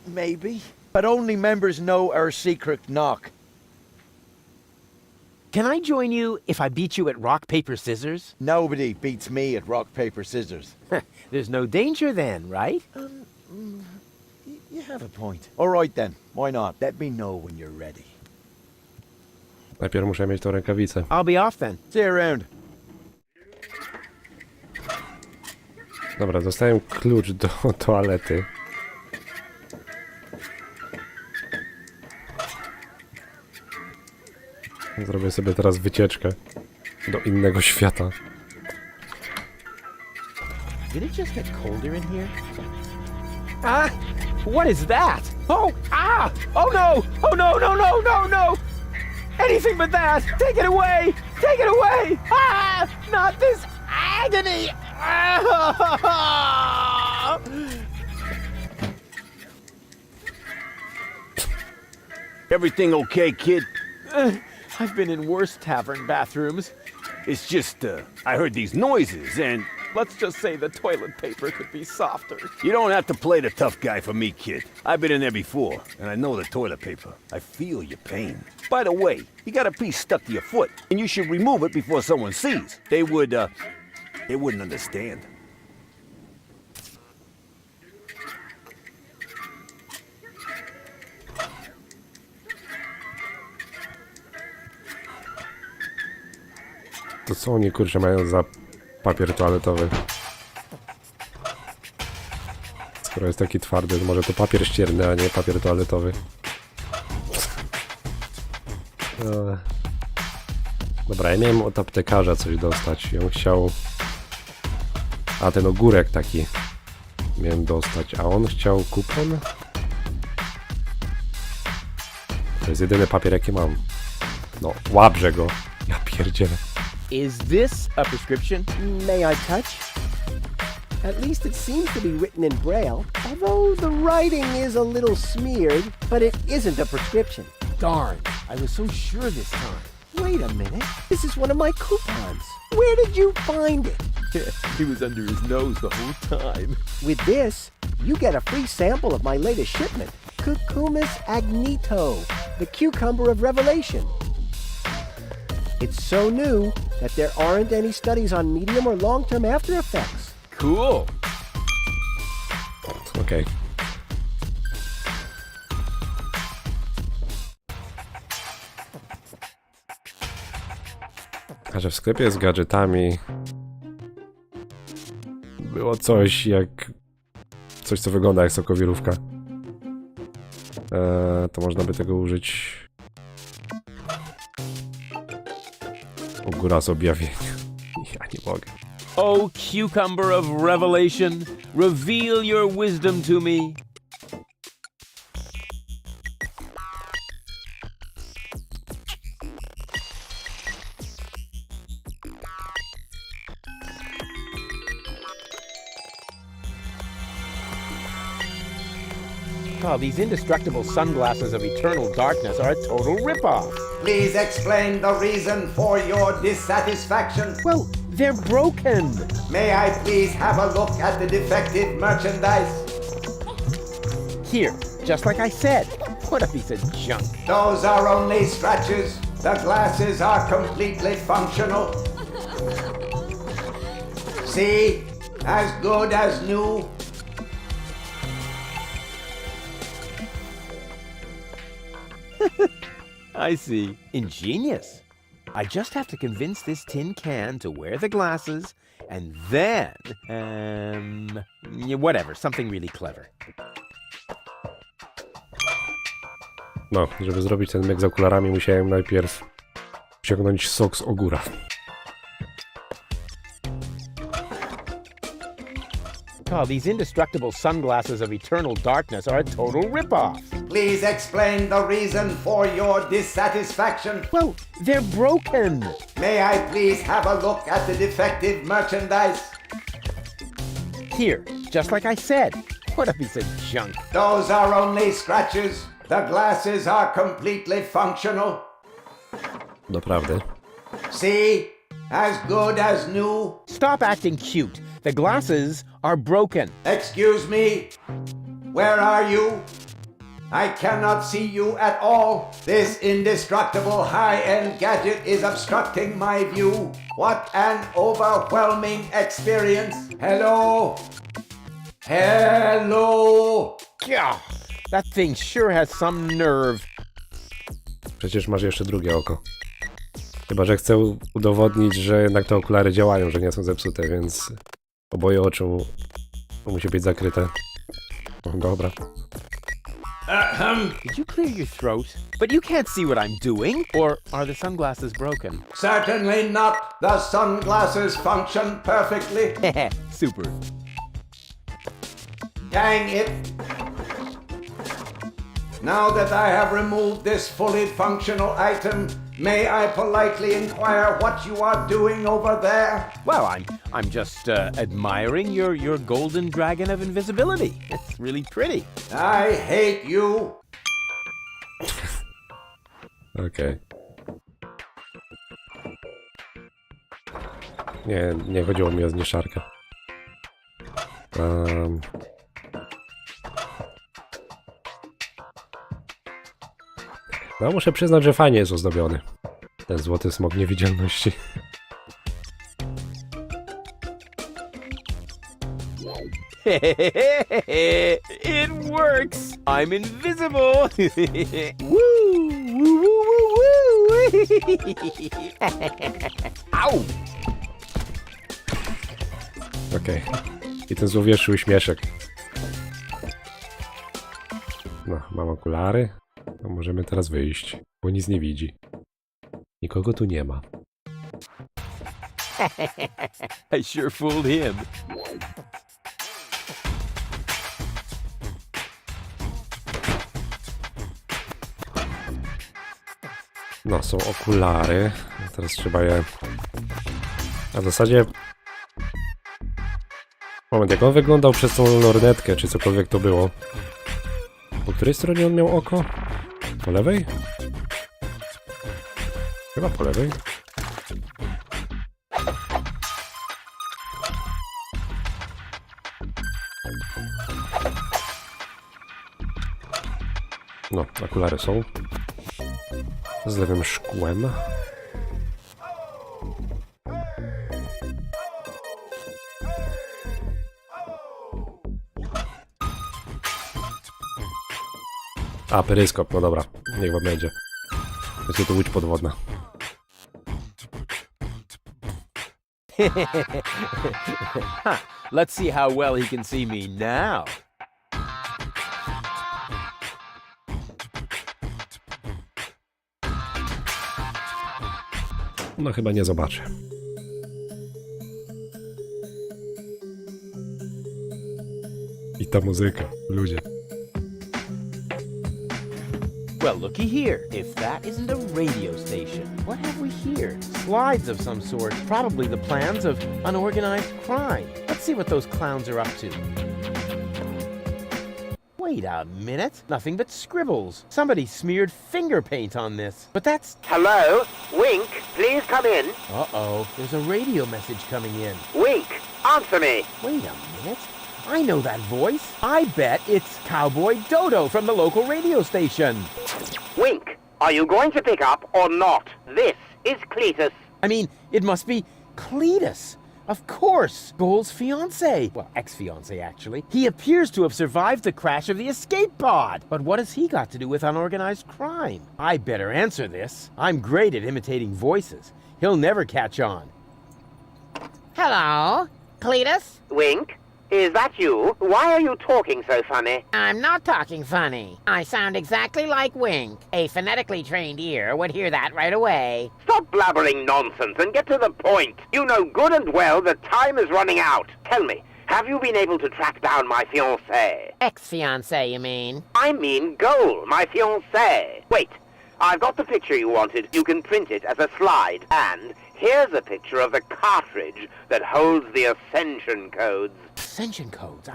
maybe. But only members know our secret knock. Can I join you if I beat you at rock, paper, scissors? Nobody beats me at rock, paper, scissors. There's no danger then, right? You have a point. All right then. Why not? Let me know when you're ready. Najpierw muszę mieć tą rękawicę. I'll be off then. See you around. Dobra, dostałem klucz do toalety. Zrobię sobie teraz wycieczkę do innego świata. Did it just get colder in here? Ah! What is that? Oh! Ah! Oh no! Oh no, no, no, no, no! Anything but that! Take it away! Take it away! Ah! Not this agony! Ah! Everything okay, kid? I've been in worse tavern bathrooms. It's just, I heard these noises, and Let's just say the toilet paper could be softer. you don't have to play the tough guy for me, kid. I've been in there before, and I know the toilet paper. I feel your pain. By the way, you got a piece stuck to your foot, and you should remove it before someone sees. They wouldn't understand. To co oni kurczę mają za papier toaletowy? Skoro jest taki twardy, to może to papier ścierny, a nie papier toaletowy. Dobra, ja miałem od aptekarza coś dostać. Ja bym chciał... A, ten ogórek taki miałem dostać, a on chciał kupon? To jest jedyny papier, jaki mam. No, łabrze go. Ja pierdzielę. Is this a prescription? May I touch? At least it seems to be written in Braille, although the writing is a little smeared, but it isn't a prescription. Darn, I was so sure this time. Wait a minute, this is one of my coupons. Where did you find it? He was under his nose the whole time. With this, you get a free sample of my latest shipment, Cucumis agnito, the cucumber of revelation. It's so new that there aren't any studies on medium or long-term after effects. Cool. Okej. A że w sklepie z gadżetami było coś jak... coś co wygląda jak sokowirówka. To można by tego użyć... Góra z objawienia. Ja nie mogę. O cucumber of revelation, reveal your wisdom to me. Oh, these indestructible sunglasses of eternal darkness are a total ripoff. Please explain the reason for your dissatisfaction. Well, they're broken. May I please have a look at the defective merchandise? Here, just like I said. What a piece of junk. Those are only scratches. The glasses are completely functional. See? As good as new. I see. Ingenious. I just have to convince this tin can to wear the glasses, and then, whatever, something really clever. No, żeby zrobić ten myk z okularami, musiałem najpierw ściągnąć sok z ogóra. Oh, these indestructible sunglasses of eternal darkness are a total ripoff. Please explain the reason for your dissatisfaction. Well, they're broken. May I please have a look at the defective merchandise? Here, just like I said. What a piece of junk. Those are only scratches. The glasses are completely functional. Naprawdę. See? As good as new. Stop acting cute. The glasses are broken. Excuse me? Where are you? I cannot see you at all. This indestructible high-end gadget is obstructing my view. What an overwhelming experience. Hello? Hello? Gah, that thing sure has some nerve. Przecież masz jeszcze drugie oko. Chyba że chcę udowodnić, że jednak te okulary działają, że nie są zepsute, więc oboje oczu musi być zakryte. O, dobra. Did you clear your throat? But you can't see what I'm doing? Or are the sunglasses broken? Certainly not. The sunglasses function perfectly. Super. Dang it. Now that I have removed this fully functional item, May I politely inquire what you are doing over there? Well, I'm just admiring your golden dragon of invisibility. It's really pretty. I hate you. Okej. Nie chodziło mi o zniszczarkę. No, muszę przyznać, że fajnie jest ozdobiony. Ten złoty smok niewidzialności. It works! I'm invisible! Woo! Woo, woo, woo, woo! Au! Okej. I ten złowieszczy uśmieszek. No, mam okulary. No, możemy teraz wyjść, bo nic nie widzi. Nikogo tu nie ma. I sure fooled him. No, są okulary. Teraz trzeba je... A w zasadzie... Moment, jak on wyglądał przez tą lornetkę, czy cokolwiek to było? Po której stronie on miał oko? Po lewej? Chyba po lewej. No, okulary są. Z lewym szkłem. A, peryskop, no dobra, niech wam będzie. Jest to łódź podwodna. Let's see how well he can see me now. No chyba nie zobaczę. I ta muzyka, ludzie. Well, looky here. If that isn't a radio station, what have we here? Slides of some sort. Probably the plans of unorganized crime. Let's see what those clowns are up to. Wait a minute. Nothing but scribbles. Somebody smeared finger paint on this. But that's... Hello? Wink, please come in. Uh-oh. There's a radio message coming in. Wink, answer me. Wait a minute. I know that voice. I bet it's Cowboy Dodo from the local radio station. Wink, are you going to pick up or not? This is Cletus. I mean, it must be Cletus. Of course, Goal's fiancé. Well, ex-fiancé, actually. He appears to have survived the crash of the escape pod. But what has he got to do with unorganized crime? I better answer this. I'm great at imitating voices. He'll never catch on. Hello, Cletus? Wink, is that you? Why are you talking so funny? I'm not talking funny. I sound exactly like Wink. A phonetically trained ear would hear that right away. Stop blabbering nonsense and get to the point. You know good and well that time is running out. Tell me, have you been able to track down my fiancé? Ex-fiancé, you mean? I mean Goal, my fiancé. Wait, I've got the picture you wanted. You can print it as a slide. And here's a picture of the cartridge that holds the ascension codes. Ascension codes,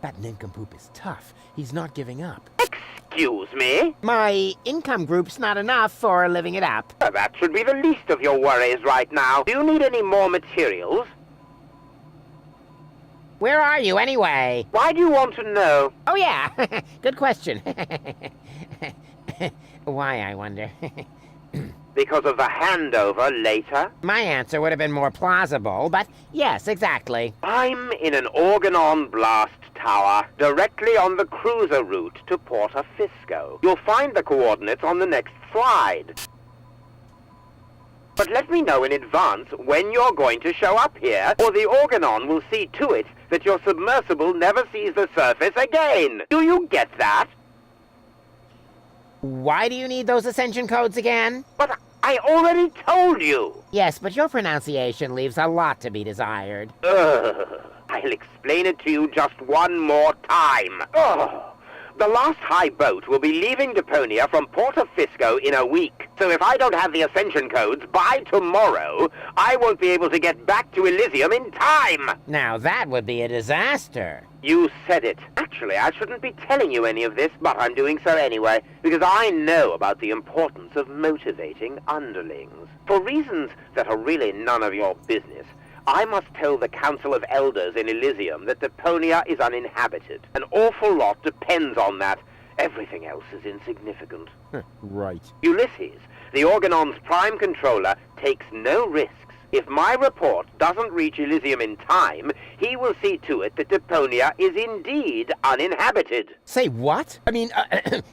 That nincompoop is tough. He's not giving up. Excuse me? My income group's not enough for living it up. That should be the least of your worries right now. Do you need any more materials? Where are you, anyway? Why do you want to know? Oh, yeah. Good question. Why, I wonder? Because of the handover later? My answer would have been more plausible, but yes, exactly. I'm in an organon blast tower, directly on the cruiser route to Porto Fisco. You'll find the coordinates on the next slide. But let me know in advance when you're going to show up here, or the organon will see to it that your submersible never sees the surface again. Do you get that? Why do you need those ascension codes again? But I already told you. Yes, but your pronunciation leaves a lot to be desired. I'll explain it to you just one more time. The last high boat will be leaving Deponia from Fisco in a week. So if I don't have the ascension codes by tomorrow, I won't be able to get back to Elysium in time. Now that would be a disaster. You said it. Actually, I shouldn't be telling you any of this, but I'm doing so anyway, because I know about the importance of motivating underlings. For reasons that are really none of your business, I must tell the Council of Elders in Elysium that Deponia is uninhabited. An awful lot depends on that. Everything else is insignificant. Right. Ulysses, the Organon's prime controller, takes no risks. If my report doesn't reach Elysium in time, he will see to it that Deponia is indeed uninhabited. Say what? I mean,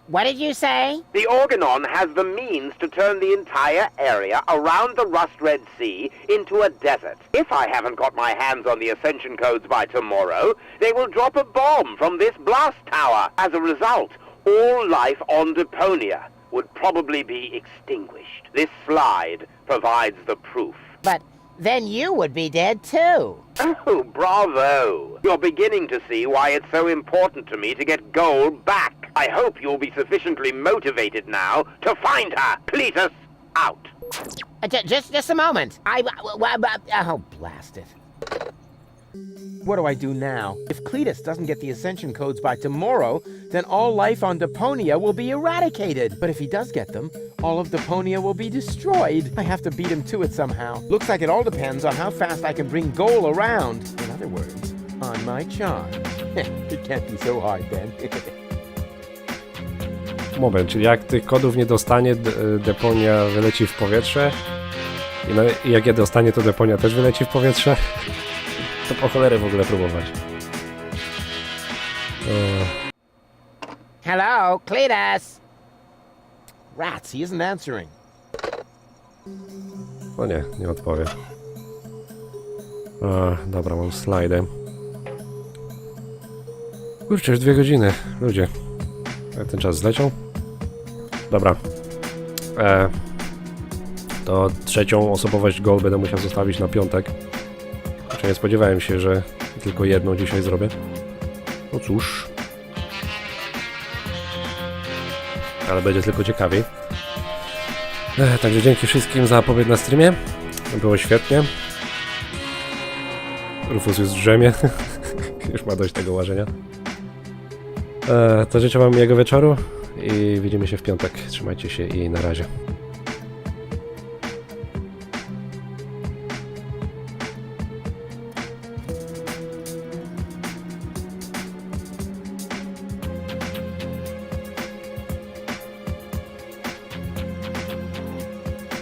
what did you say? The Organon has the means to turn the entire area around the Rust-Red Sea into a desert. If I haven't got my hands on the ascension codes by tomorrow, they will drop a bomb from this blast tower. As a result, all life on Deponia would probably be extinguished. This slide provides the proof. But then you would be dead too. Oh, bravo! You're beginning to see why it's so important to me to get gold back. I hope you'll be sufficiently motivated now to find her. Cletus, out. Just a moment. Oh, blast it. What do I do now? If Cletus doesn't get the ascension codes by tomorrow, then all life on Deponia will be eradicated. But if he does get them, all of Deponia will be destroyed. I have to beat him to it somehow. Looks like it all depends on how fast I can bring Goal around. In other words, on my charm. It can't be so hard then. Moment, czyli jak tych kodów nie dostanie, Deponia wyleci w powietrze? I jak je dostanie, to Deponia też wyleci w powietrze? To po cholerę w ogóle próbować. Hello, Cletus. Rats, he isn't answering. No nie odpowie. Dobra, mam slajdy. Kurczę, już 2 godziny. Ludzie. Jak ten czas zleciał? Dobra. To trzecią osobowość Goal będę musiał zostawić na piątek. Nie spodziewałem się, że tylko jedną dzisiaj zrobię. No cóż. Ale będzie tylko ciekawiej. Także dzięki wszystkim za pobyt na streamie. Było świetnie. Rufus już drzemie. Już ma dość tego łażenia. To życzę wam miłego wieczoru i widzimy się w piątek. Trzymajcie się i na razie.